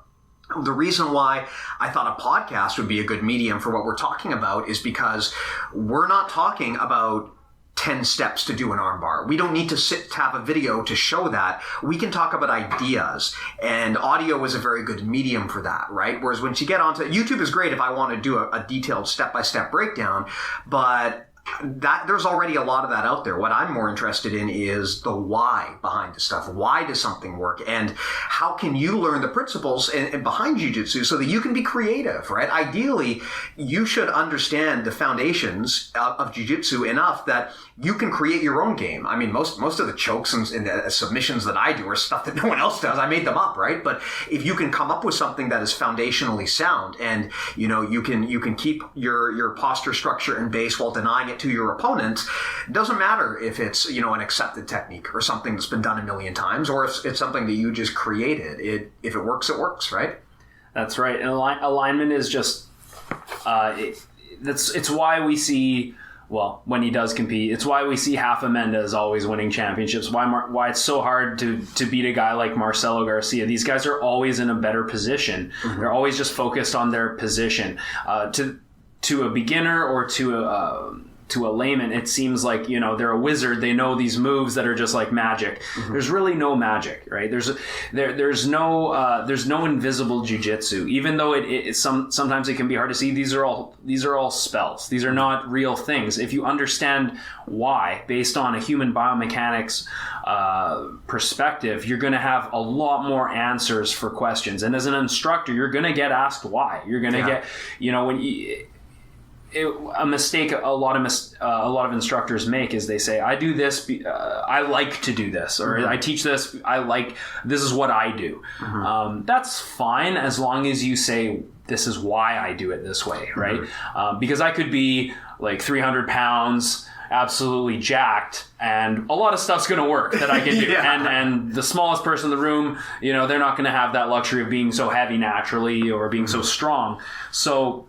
The reason why I thought a podcast would be a good medium for what we're talking about is because we're not talking about 10 steps to do an armbar. We don't need to have a video to show that. We can talk about ideas, and audio is a very good medium for that, right? Whereas when you get onto YouTube is great if I want to do a detailed step-by-step breakdown, but there's already a lot of that out there. What I'm more interested in is the why behind the stuff. Why does something work? And how can you learn the principles behind jiu-jitsu so that you can be creative, right? Ideally, you should understand the foundations of jiu-jitsu enough that you can create your own game. I mean, most of the chokes and the submissions that I do are stuff that no one else does. I made them up, right? But if you can come up with something that is foundationally sound, and you can keep your posture, structure, and base while denying it to your opponent, it doesn't matter if it's an accepted technique or something that's been done a million times, or if it's something that you just created. If it works, it works, right? That's right. And alignment is just it's why we see. Well, when he does compete, it's why we see Rafa Mendes always winning championships. Why it's so hard to beat a guy like Marcelo Garcia. These guys are always in a better position. Mm-hmm. They're always just focused on their position. To a beginner or to a layman, it seems like they're a wizard. They know these moves that are just like magic. Mm-hmm. There's really no magic, right? There's no invisible jiu-jitsu. Even though sometimes it can be hard to see. These are all spells. These are not real things. If you understand why, based on a human biomechanics perspective, you're going to have a lot more answers for questions. And as an instructor, you're going to get asked why. You're going to get when you. a mistake a lot of instructors make is they say, I do this, I like to do this, or I teach this, this is what I do. That's fine as long as you say, this is why I do it this way, right? Because I could be like 300 pounds, absolutely jacked, and a lot of stuff's going to work that I can do. And the smallest person in the room, they're not going to have that luxury of being so heavy naturally or being so strong. So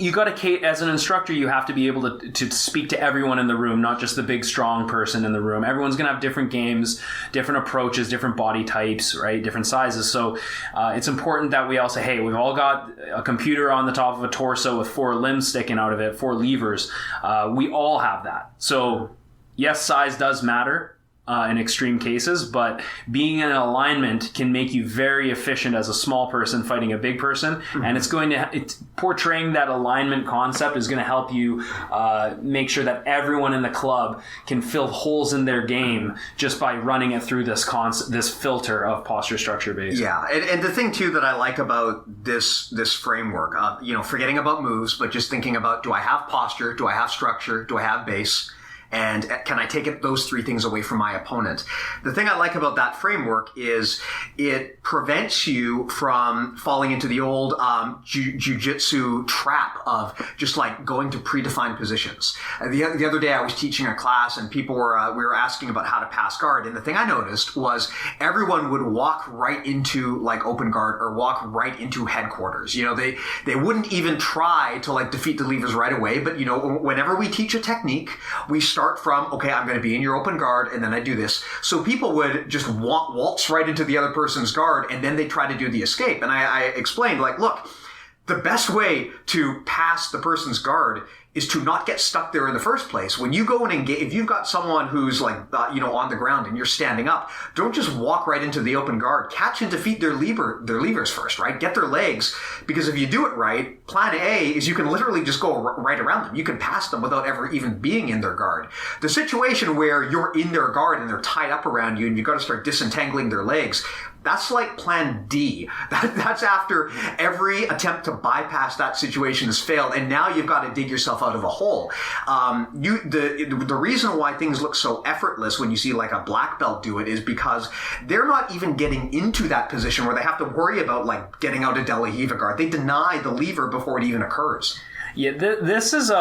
you got to, as an instructor, you have to be able to speak to everyone in the room, not just the big, strong person in the room. Everyone's going to have different games, different approaches, different body types, right? Different sizes. So it's important that we all say, hey, we've all got a computer on the top of a torso with 4 limbs sticking out of it, 4 levers. We all have that. So yes, size does matter in extreme cases, but being in alignment can make you very efficient as a small person fighting a big person. And it's portraying that alignment concept is going to help you make sure that everyone in the club can fill holes in their game just by running it through this filter of posture structure base. Yeah, and the thing too that I like about this framework, forgetting about moves, but just thinking about, do I have posture? Do I have structure? Do I have base? And can I take those 3 things away from my opponent? The thing I like about that framework is it prevents you from falling into the old jiu-jitsu trap of just like going to predefined positions. The other day I was teaching a class and people were we were asking about how to pass guard, and the thing I noticed was everyone would walk right into like open guard or walk right into headquarters. They wouldn't even try to like defeat the levers right away. But whenever we teach a technique, we start from, okay, I'm going to be in your open guard, and then I do this. So people would just waltz right into the other person's guard, and then they try to do the escape. And I explained, like, look, the best way to pass the person's guard is to not get stuck there in the first place. When you go and engage, if you've got someone who's like, on the ground and you're standing up, don't just walk right into the open guard. Catch and defeat their levers first, right? Get their legs, because if you do it right, plan A is you can literally just go right around them. You can pass them without ever even being in their guard. The situation where you're in their guard and they're tied up around you and you've got to start disentangling their legs, that's like plan D. That's after every attempt to bypass that situation has failed, and now you've got to dig yourself out of a hole. The reason why things look so effortless when you see like a black belt do it is because they're not even getting into that position where they have to worry about like getting out a De La Riva guard. They deny the lever before it even occurs. Yeah, this is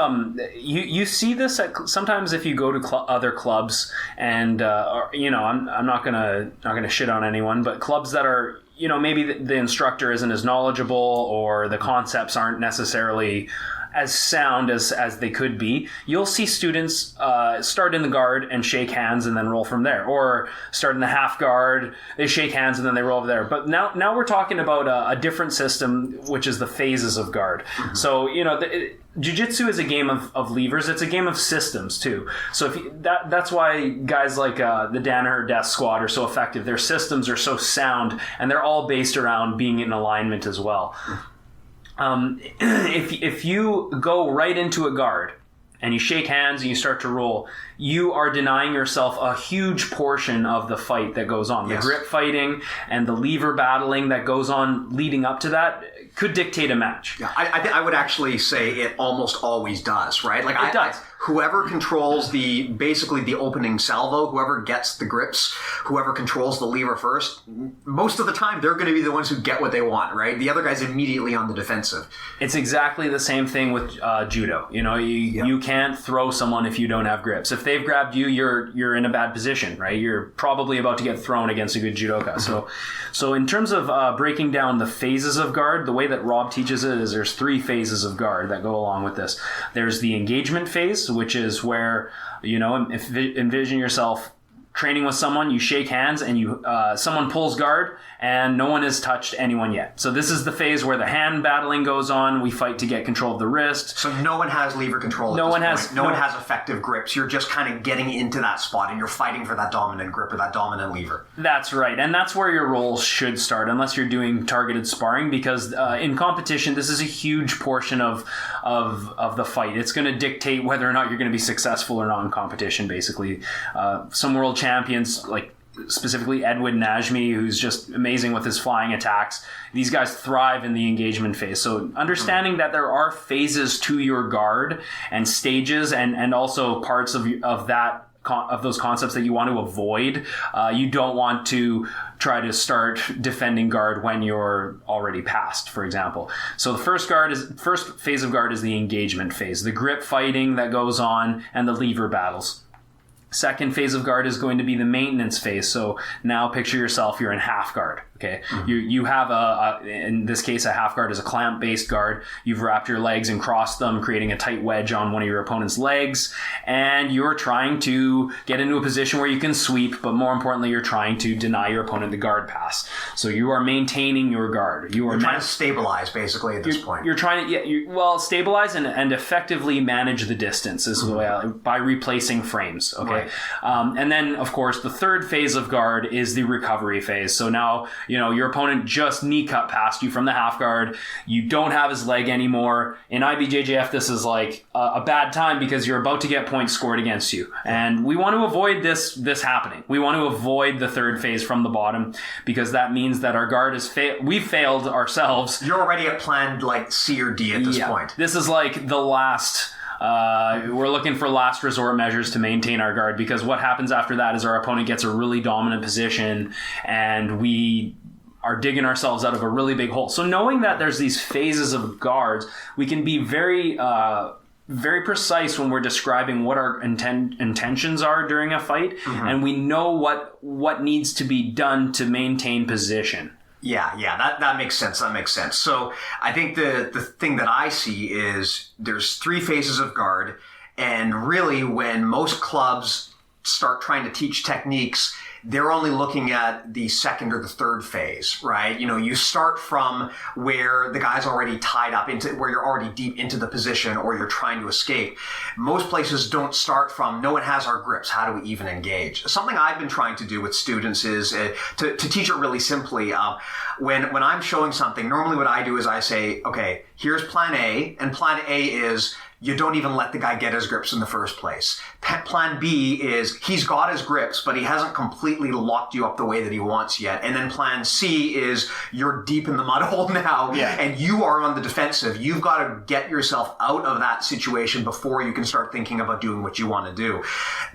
you see this sometimes if you go to other clubs, and I'm not gonna shit on anyone, but clubs that are maybe the instructor isn't as knowledgeable or the concepts aren't necessarily as sound as they could be, you'll see students start in the guard and shake hands and then roll from there, or start in the half guard, they shake hands and then they roll over there. But now we're talking about a different system, which is the phases of guard. So Jiu-Jitsu is a game of levers. It's a game of systems too. So that's why guys like the Danaher Death Squad are so effective. Their systems are so sound, and they're all based around being in alignment as well. If you go right into a guard and you shake hands and you start to roll, you are denying yourself a huge portion of the fight that goes on. Yes. The grip fighting and the lever battling that goes on leading up to that could dictate a match. Yeah, I would actually say it almost always does, right? Like it does. Whoever controls basically the opening salvo, whoever gets the grips, whoever controls the lever first, most of the time they're going to be the ones who get what they want, right? The other guy's immediately on the defensive. It's exactly the same thing with judo. You can't throw someone if you don't have grips. If they've grabbed you, you're in a bad position, right? You're probably about to get thrown against a good judoka. So in terms of breaking down the phases of guard, the way that Rob teaches it is there's 3 phases of guard that go along with this. There's the engagement phase, which is where, envision yourself training with someone, you shake hands and someone pulls guard and no one has touched anyone yet. So this is the phase where the hand battling goes on. We fight to get control of the wrist. So no one has lever control at this point. No one has effective grips. You're just kind of getting into that spot and you're fighting for that dominant grip or that dominant lever. That's right. And that's where your roles should start, unless you're doing targeted sparring, because in competition, this is a huge portion of the fight. It's going to dictate whether or not you're going to be successful or not in competition, basically. Some world champions, like specifically Edwin Najmi, who's just amazing with his flying attacks. These guys thrive in the engagement phase. So understanding that there are phases to your guard and stages and also parts of those concepts that you want to avoid. You don't want to try to start defending guard when you're already past, for example. So the first phase of guard is the engagement phase, the grip fighting that goes on and the lever battles. Second phase of guard is going to be the maintenance phase. So now picture yourself, you're in half guard. Okay. Mm-hmm. You have in this case, a half guard is a clamp based guard. You've wrapped your legs and crossed them, creating a tight wedge on one of your opponent's legs. And you're trying to get into a position where you can sweep, but more importantly, you're trying to deny your opponent the guard pass. So you are maintaining your guard. You're trying to stabilize basically at this point. You're trying to, stabilize and effectively manage the distance is the way by replacing frames. Okay. Right. And then of course, the third phase of guard is the recovery phase. So now, your opponent just knee cut past you from the half guard. You don't have his leg anymore. In IBJJF, this is like a bad time because you're about to get points scored against you. And we want to avoid this happening. We want to avoid the third phase from the bottom because that means that our guard is we've failed ourselves. You're already at plan like C or D at this point. This is like the last... we're looking for last resort measures to maintain our guard because what happens after that is our opponent gets a really dominant position and we are digging ourselves out of a really big hole. So knowing that there's these phases of guards, we can be very precise when we're describing what our intentions are during a fight, and we know what needs to be done to maintain position. Yeah, that makes sense. That makes sense. So I think the thing that I see is there's 3 phases of guard, and really when most clubs start trying to teach techniques, they're only looking at the second or the third phase, right? You start from where the guy's already tied up into where you're already deep into the position or you're trying to escape. Most places don't start from no one has our grips. How do we even engage? Something I've been trying to do with students is to teach it really simply. When I'm showing something, normally what I do is I say, okay, here's plan A, and plan A is you don't even let the guy get his grips in the first place. Plan B is he's got his grips, but he hasn't completely locked you up the way that he wants yet. And then plan C is you're deep in the mud hole now, and you are on the defensive. You've got to get yourself out of that situation before you can start thinking about doing what you want to do.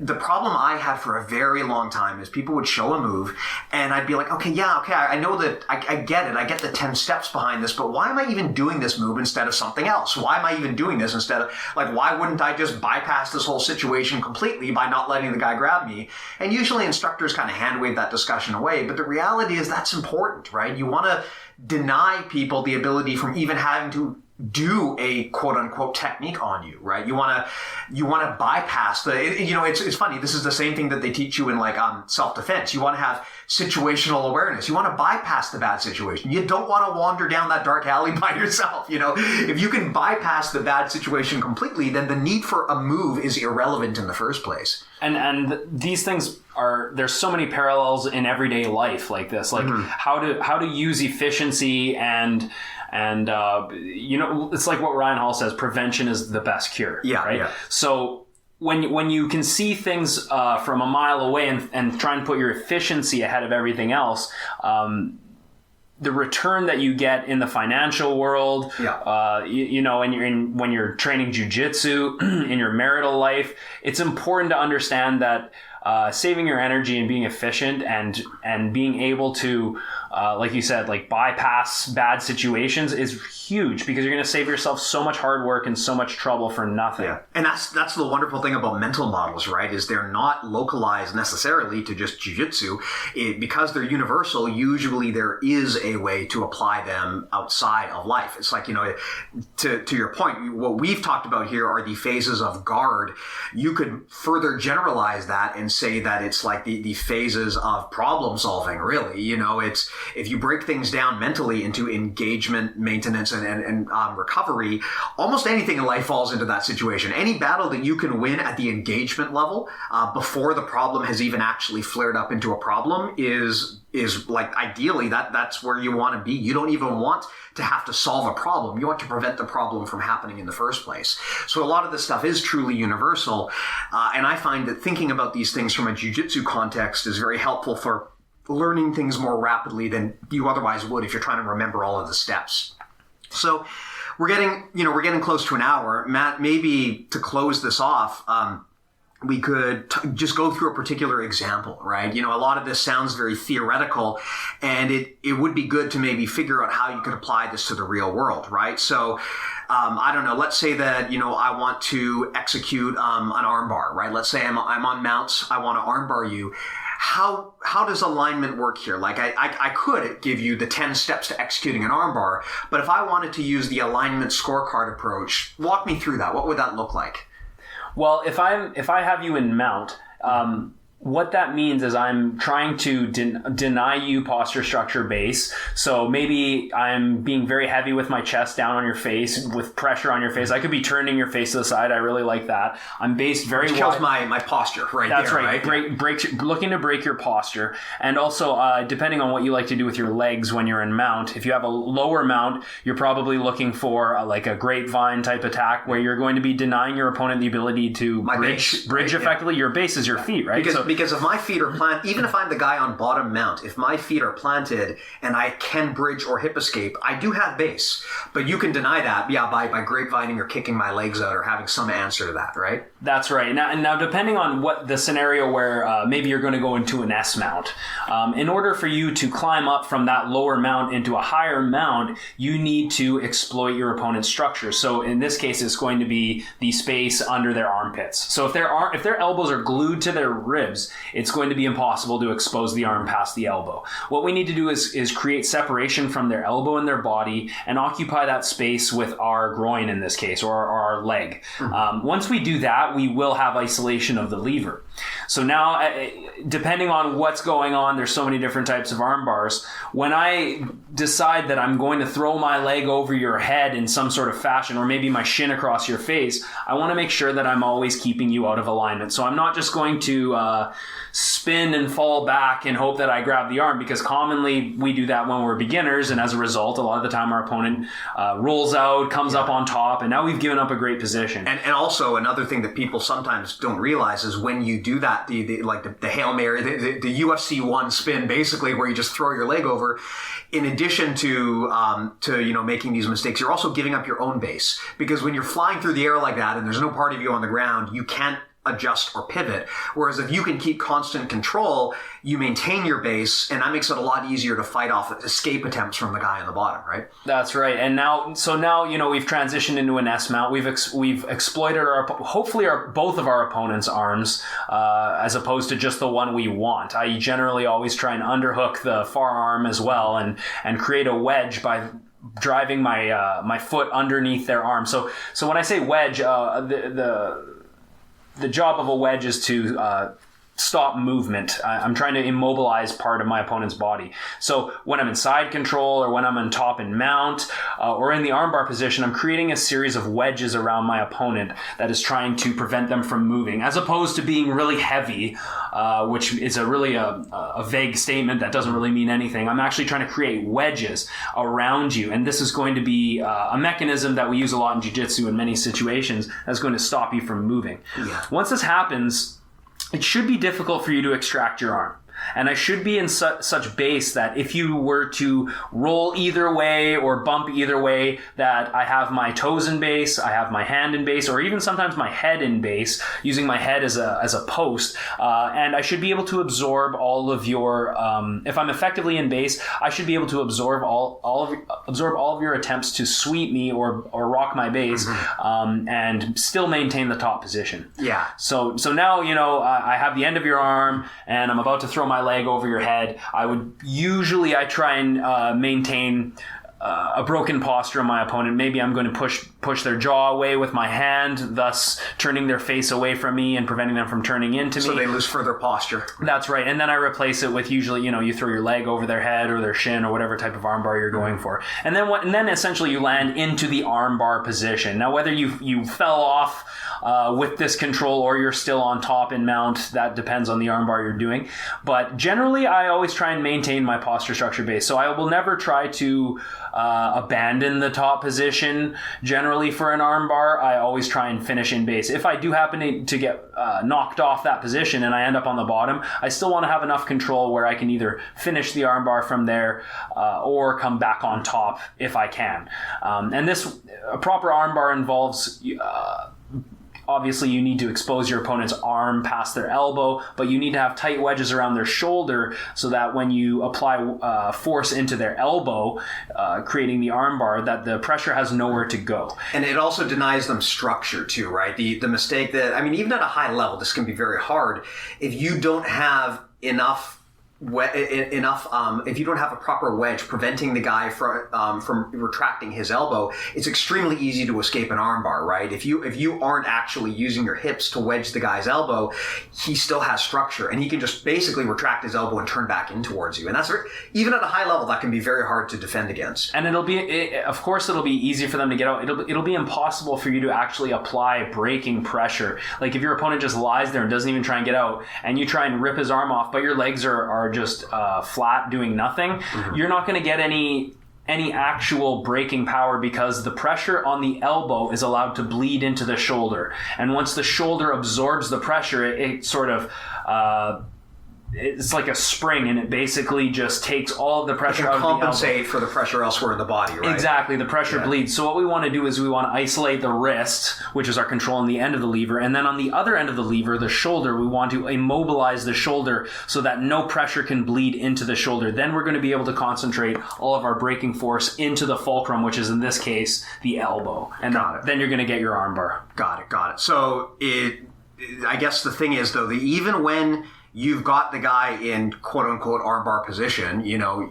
The problem I had for a very long time is people would show a move, and I'd be like, okay, I know that, I get it. I get the 10 steps behind this, but why am I even doing this move instead of something else? Why am I even doing this instead of, why wouldn't I just bypass this whole situation completely by not letting the guy grab me? And usually instructors kind of hand wave that discussion away, but the reality is that's important, right? You want to deny people the ability from even having to do a quote unquote technique on you, right? You want to bypass it's funny. This is the same thing that they teach you in self-defense. You want to have situational awareness. You want to bypass the bad situation. You don't want to wander down that dark alley by yourself. If you can bypass the bad situation completely, then the need for a move is irrelevant in the first place. And these things there's so many parallels in everyday life like this, how to use efficiency and it's like what Ryan Hall says, prevention is the best cure. Yeah. Right. Yeah. So when you can see things from a mile away and try and put your efficiency ahead of everything else, the return that you get in the financial world, when you're training jiu-jitsu, in your marital life, it's important to understand that saving your energy and being efficient and being able to, like you said, bypass bad situations is huge because you're going to save yourself so much hard work and so much trouble for nothing. Yeah. And that's the wonderful thing about mental models, right? Is they're not localized necessarily to just jiu-jitsu. Because they're universal, usually there is a way to apply them outside of life. It's like, to your point, what we've talked about here are the phases of guard. You could further generalize that and say that it's like the phases of problem solving, really. It's if you break things down mentally into engagement, maintenance, and recovery, almost anything in life falls into that situation. Any battle that you can win at the engagement level before the problem has even actually flared up into a problem is is like ideally that's where you want to be. You don't even want to have to solve a problem. You want to prevent the problem from happening in the first place. So a lot of this stuff is truly universal. And I find that thinking about these things from a jiu-jitsu context is very helpful for learning things more rapidly than you otherwise would if you're trying to remember all of the steps. So we're getting close to an hour. Matt, maybe to close this off, we could just go through a particular example, right? A lot of this sounds very theoretical, and it would be good to maybe figure out how you could apply this to the real world, right? So, I don't know, let's say that, I want to execute an armbar, right? Let's say I'm on mounts, I want to armbar you. How does alignment work here? Like I could give you the 10 steps to executing an armbar, but if I wanted to use the alignment scorecard approach, walk me through that. What would that look like? Well, if I have you in mount, what that means is I'm trying to deny you posture, structure, base. So maybe I'm being very heavy with my chest down on your face, with pressure on your face. I could be turning your face to the side. I really like that. I'm based very wide. Which kills my posture right there. That's right. Looking to break your posture. And also, depending on what you like to do with your legs when you're in mount, if you have a lower mount, you're probably looking for like a grapevine type attack where you're going to be denying your opponent the ability to bridge effectively. Your base is your feet, right? Because if my feet are planted, even if I'm the guy on bottom mount, if my feet are planted and I can bridge or hip escape, I do have base. But you can deny that, by grapevining or kicking my legs out or having some answer to that, right? That's right. Now depending on what the scenario where maybe you're going to go into an S mount, in order for you to climb up from that lower mount into a higher mount, you need to exploit your opponent's structure. So in this case, it's going to be the space under their armpits. So if their elbows are glued to their ribs, it's going to be impossible to expose the arm past the elbow. What we need to do is create separation from their elbow and their body and occupy that space with our groin in this case, or our leg. Mm-hmm. Once we do that, we will have isolation of the lever. So now, depending on what's going on, there's so many different types of arm bars. When I decide that I'm going to throw my leg over your head in some sort of fashion, or maybe my shin across your face, I want to make sure that I'm always keeping you out of alignment. So I'm not just going to spin and fall back and hope that I grab the arm, because commonly we do that when we're beginners, and as a result, a lot of the time our opponent rolls out, comes up on top, and now we've given up a great position. And also another thing that people sometimes don't realize is when you do that, the Hail Mary, the UFC 1 spin, basically, where you just throw your leg over, in addition to making these mistakes, you're also giving up your own base, because when you're flying through the air like that and there's no part of you on the ground, you can't adjust or pivot. Whereas if you can keep constant control, you maintain your base, and that makes it a lot easier to fight off escape attempts from the guy on the bottom, right? That's right. And now we've transitioned into an S mount. We've exploited hopefully both of our opponent's arms, as opposed to just the one we want. I generally always try and underhook the far arm as well, and create a wedge by driving my foot underneath their arm. So when I say wedge, the job of a wedge is to stop movement. I'm trying to immobilize part of my opponent's body. So when I'm in side control, or when I'm on top and mount, or in the armbar position, I'm creating a series of wedges around my opponent that is trying to prevent them from moving, as opposed to being really heavy, which is a vague statement that doesn't really mean anything. I'm actually trying to create wedges around you, and this is going to be a mechanism that we use a lot in jiu-jitsu in many situations that's going to stop you from moving. Yeah. Once this happens, it should be difficult for you to extract your arm. And I should be in such base that if you were to roll either way or bump either way, that I have my toes in base, I have my hand in base, or even sometimes my head in base, using my head as a post. And I should be able to absorb all of your, if I'm effectively in base, I should be able to absorb all of your attempts to sweep me or rock my base, and still maintain the top position. Yeah. So now, I have the end of your arm, and I'm about to throw my leg over your head. I try and maintain a broken posture on my opponent. Maybe I'm going to push their jaw away with my hand, thus turning their face away from me and preventing them from turning into me. So they lose further posture. That's right. And then I replace it with usually, you throw your leg over their head or their shin or whatever type of armbar you're going for. And then essentially you land into the armbar position. Now, whether you fell off with this control or you're still on top in mount, that depends on the armbar you're doing. But generally, I always try and maintain my posture structure base. So I will never try to abandon the top position generally for an armbar. I always try and finish in base. If I do happen to get knocked off that position and I end up on the bottom, I still want to have enough control where I can either finish the armbar from there or come back on top if I can. And a proper armbar involves obviously, you need to expose your opponent's arm past their elbow, but you need to have tight wedges around their shoulder so that when you apply force into their elbow, creating the armbar, that the pressure has nowhere to go. And it also denies them structure too, right? The mistake that, even at a high level, this can be very hard. If you don't have enough if you don't have a proper wedge preventing the guy from retracting his elbow, it's extremely easy to escape an armbar, right? If you aren't actually using your hips to wedge the guy's elbow, he still has structure and he can just basically retract his elbow and turn back in towards you. And that's even at a high level, that can be very hard to defend against. And of course it'll be easy for them to get out. It'll be impossible for you to actually apply braking pressure. Like if your opponent just lies there and doesn't even try and get out, and you try and rip his arm off, but your legs are just flat doing nothing, you're not going to get any actual braking power because the pressure on the elbow is allowed to bleed into the shoulder. And once the shoulder absorbs the pressure, it sort of it's like a spring, and it basically just takes all of the pressure out of the elbow. Compensate for the pressure elsewhere in the body, right? Exactly. The pressure bleeds. So what we want to do is we want to isolate the wrist, which is our control on the end of the lever, and then on the other end of the lever, the shoulder, we want to immobilize the shoulder so that no pressure can bleed into the shoulder. Then we're going to be able to concentrate all of our braking force into the fulcrum, which is in this case the elbow. And then you're going to get your armbar. Got it. So I guess the thing is, though, that even when you've got the guy in quote-unquote armbar position,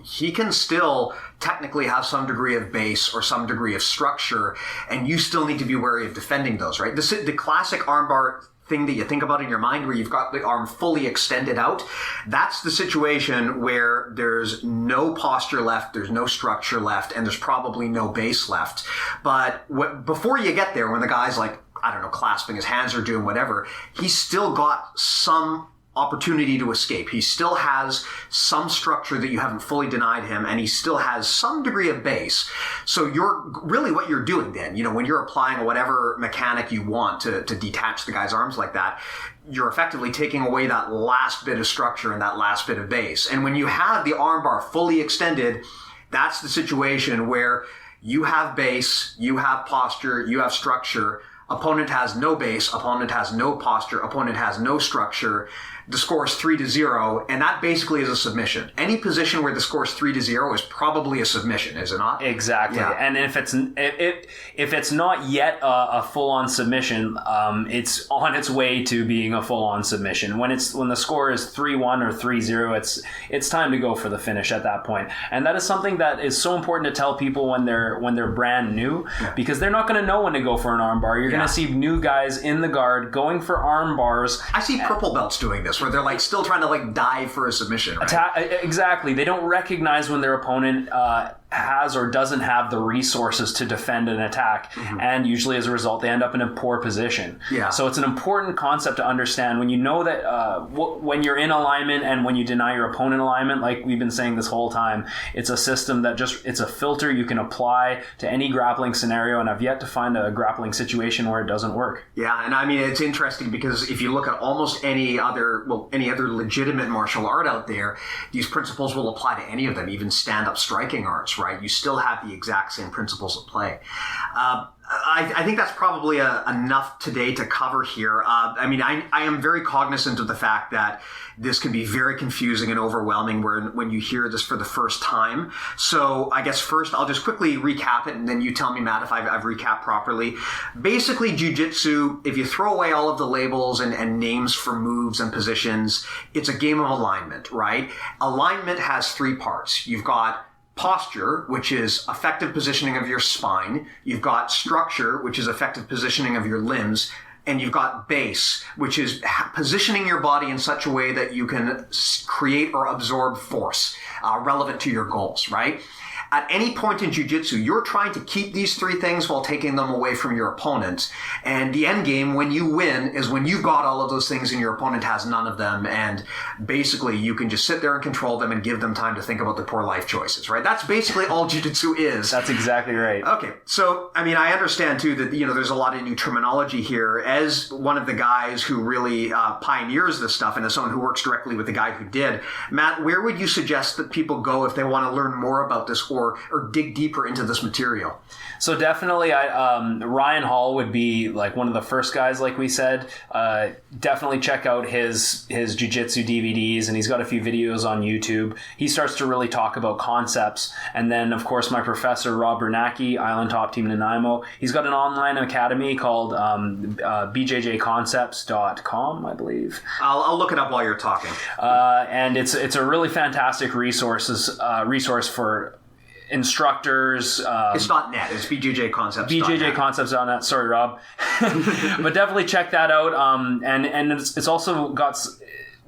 he can still technically have some degree of base or some degree of structure, and you still need to be wary of defending those, right? The classic armbar thing that you think about in your mind where you've got the arm fully extended out, that's the situation where there's no posture left, there's no structure left, and there's probably no base left. But before you get there, when the guy's clasping his hands or doing whatever, he's still got some opportunity to escape. He still has some structure that you haven't fully denied him, and he still has some degree of base. So what you're doing then, when you're applying whatever mechanic you want to detach the guy's arms like that, you're effectively taking away that last bit of structure and that last bit of base. And when you have the armbar fully extended, that's the situation where you have base, you have posture, you have structure. Opponent has no base, opponent has no posture, opponent has no structure. The score is 3-0, and that basically is a submission. Any position where the score is 3-0 is probably a submission, is it not? Exactly. Yeah. And if it's not yet a full-on submission, it's on its way to being a full-on submission. When the score is 3-1 or 3-0, it's time to go for the finish at that point. And that is something that is so important to tell people when they're brand new, because they're not going to know when to go for an armbar. You're going to see new guys in the guard going for arm bars. I see purple belts doing this, where they're still trying to dive for a submission, right? Exactly. They don't recognize when their opponent has or doesn't have the resources to defend an attack, and usually as a result they end up in a poor position. So it's an important concept to understand when you know that when you're in alignment and when you deny your opponent alignment, like we've been saying this whole time, it's a system that it's a filter you can apply to any grappling scenario, and I've yet to find a grappling situation where it doesn't work. And it's interesting because if you look at almost any other legitimate martial art out there, these principles will apply to any of them, even stand-up striking arts, right? You still have the exact same principles at play. I think that's probably enough today to cover here. I am very cognizant of the fact that this can be very confusing and overwhelming when you hear this for the first time. So I guess first I'll just quickly recap it, and then you tell me, Matt, if I've recapped properly. Basically, jiu-jitsu, if you throw away all of the labels and names for moves and positions, it's a game of alignment, right? Alignment has three parts. You've got posture, which is effective positioning of your spine. You've got structure, which is effective positioning of your limbs. And you've got base, which is positioning your body in such a way that you can create or absorb force relevant to your goals, right? At any point in jiu-jitsu, you're trying to keep these three things while taking them away from your opponent. And the end game, when you win, is when you've got all of those things and your opponent has none of them. And basically, you can just sit there and control them and give them time to think about their poor life choices, right? That's basically all jiu-jitsu is. That's exactly right. Okay. So, I mean, I understand, too, that, there's a lot of new terminology here. As one of the guys who really pioneers this stuff and as someone who works directly with the guy who did, Matt, where would you suggest that people go if they want to learn more about this or dig deeper into this material? So definitely, Ryan Hall would be like one of the first guys, like we said. Definitely check out his jiu-jitsu DVDs, and he's got a few videos on YouTube. He starts to really talk about concepts. And then, of course, my professor, Rob Biernacki, Island Top Team Nanaimo, he's got an online academy called bjjconcepts.com, I believe. I'll look it up while you're talking. And it's a really fantastic resource for instructors. It's .net. It's BJJconcepts.net. BJJconcepts.net. Sorry, Rob. But definitely check that out. And it's also got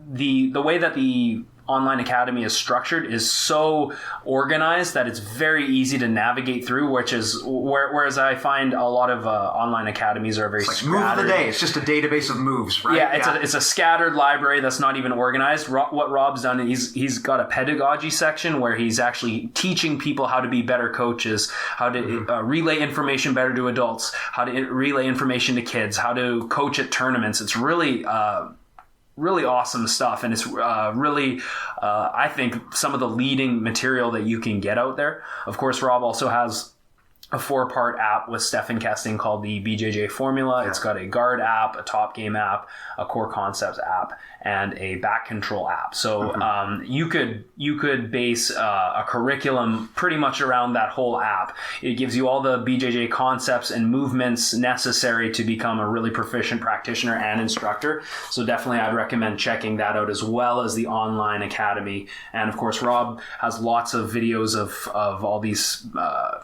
the way that the online academy is structured is so organized that it's very easy to navigate through, whereas I find a lot of online academies are very scattered. Move of the day. It's just a database of moves, right? Yeah, it's a scattered library that's not even organized. What Rob's done, he's got a pedagogy section where he's actually teaching people how to be better coaches, how to relay information better to adults, how to relay information to kids, how to coach at tournaments. It's really awesome stuff, and it's really I think some of the leading material that you can get out there. Of course, Rob also has a 4-part app with Stefan Kesting called the BJJ Formula. Yeah. It's got a guard app, a top game app, a core concepts app, and a back control app. So you could base a curriculum pretty much around that whole app. It gives you all the BJJ concepts and movements necessary to become a really proficient practitioner and instructor. So definitely I'd recommend checking that out, as well as the online academy. And of course, Rob has lots of videos of all these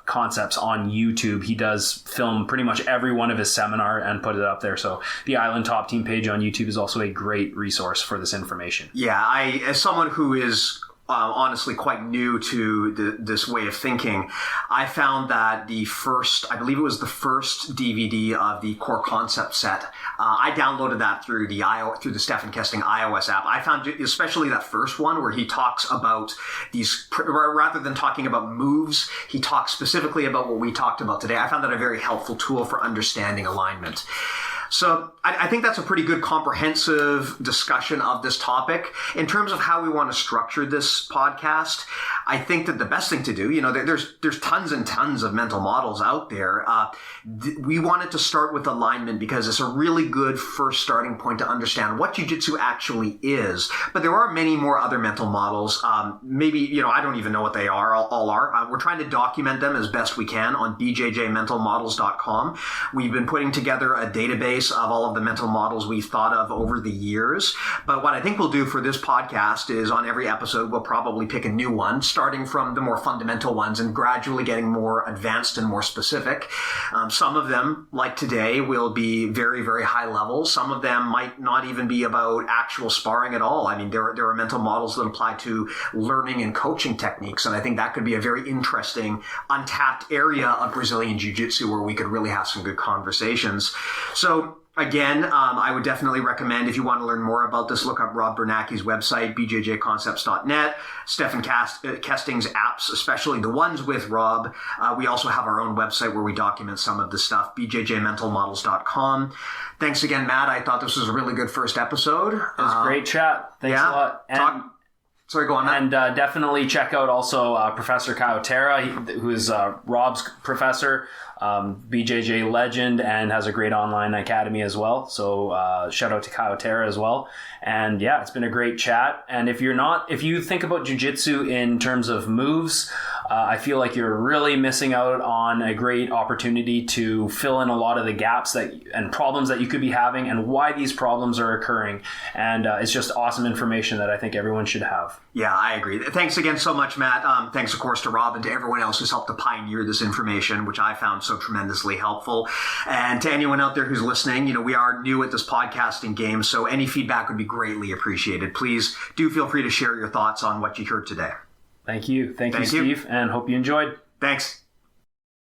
concepts on YouTube. He does film pretty much every one of his seminar and put it up there. So the Island Top Team page on YouTube is also a great resource for this information. Yeah, as someone who is honestly quite new to this way of thinking, I found that I believe it was the first DVD of the core concept set. I downloaded that through the Stefan Kesting iOS app. I found especially that first one where he talks about these, rather than talking about moves, he talks specifically about what we talked about today. I found that a very helpful tool for understanding alignment. So I think that's a pretty good comprehensive discussion of this topic. In terms of how we want to structure this podcast, I think that the best thing to do, there's tons and tons of mental models out there. We wanted to start with alignment because it's a really good first starting point to understand what jiu-jitsu actually is. But there are many more other mental models. Maybe, I don't even know what they all are. We're trying to document them as best we can on bjjmentalmodels.com. We've been putting together a database of all of the mental models we've thought of over the years. But what I think we'll do for this podcast is on every episode, we'll probably pick a new one, starting from the more fundamental ones and gradually getting more advanced and more specific. Some of them, like today, will be very, very high level. Some of them might not even be about actual sparring at all. I mean, there are mental models that apply to learning and coaching techniques. And I think that could be a very interesting, untapped area of Brazilian Jiu-Jitsu where we could really have some good conversations. So again, I would definitely recommend, if you want to learn more about this, look up Rob Biernacki's website, bjjconcepts.net, Stefan Kesting's apps, especially the ones with Rob. We also have our own website where we document some of this stuff, bjjmentalmodels.com. Thanks again, Matt. I thought this was a really good first episode. It was a great chat. Thanks a lot. Sorry, go on, Matt. And definitely check out also Professor Kyle Terra, who is Rob's professor. BJJ legend and has a great online academy as well. So shout out to Kyle Terra as well. And yeah, it's been a great chat. And if you think about jiu-jitsu in terms of moves, I feel like you're really missing out on a great opportunity to fill in a lot of the gaps and problems that you could be having and why these problems are occurring. And it's just awesome information that I think everyone should have. Yeah, I agree. Thanks again so much, Matt. Thanks, of course, to Rob and to everyone else who's helped to pioneer this information, which I found so tremendously helpful. And to anyone out there who's listening, we are new at this podcasting game, so any feedback would be greatly appreciated. Please do feel free to share your thoughts on what you heard today. Thank you. Thank you, Steve, and hope you enjoyed. Thanks.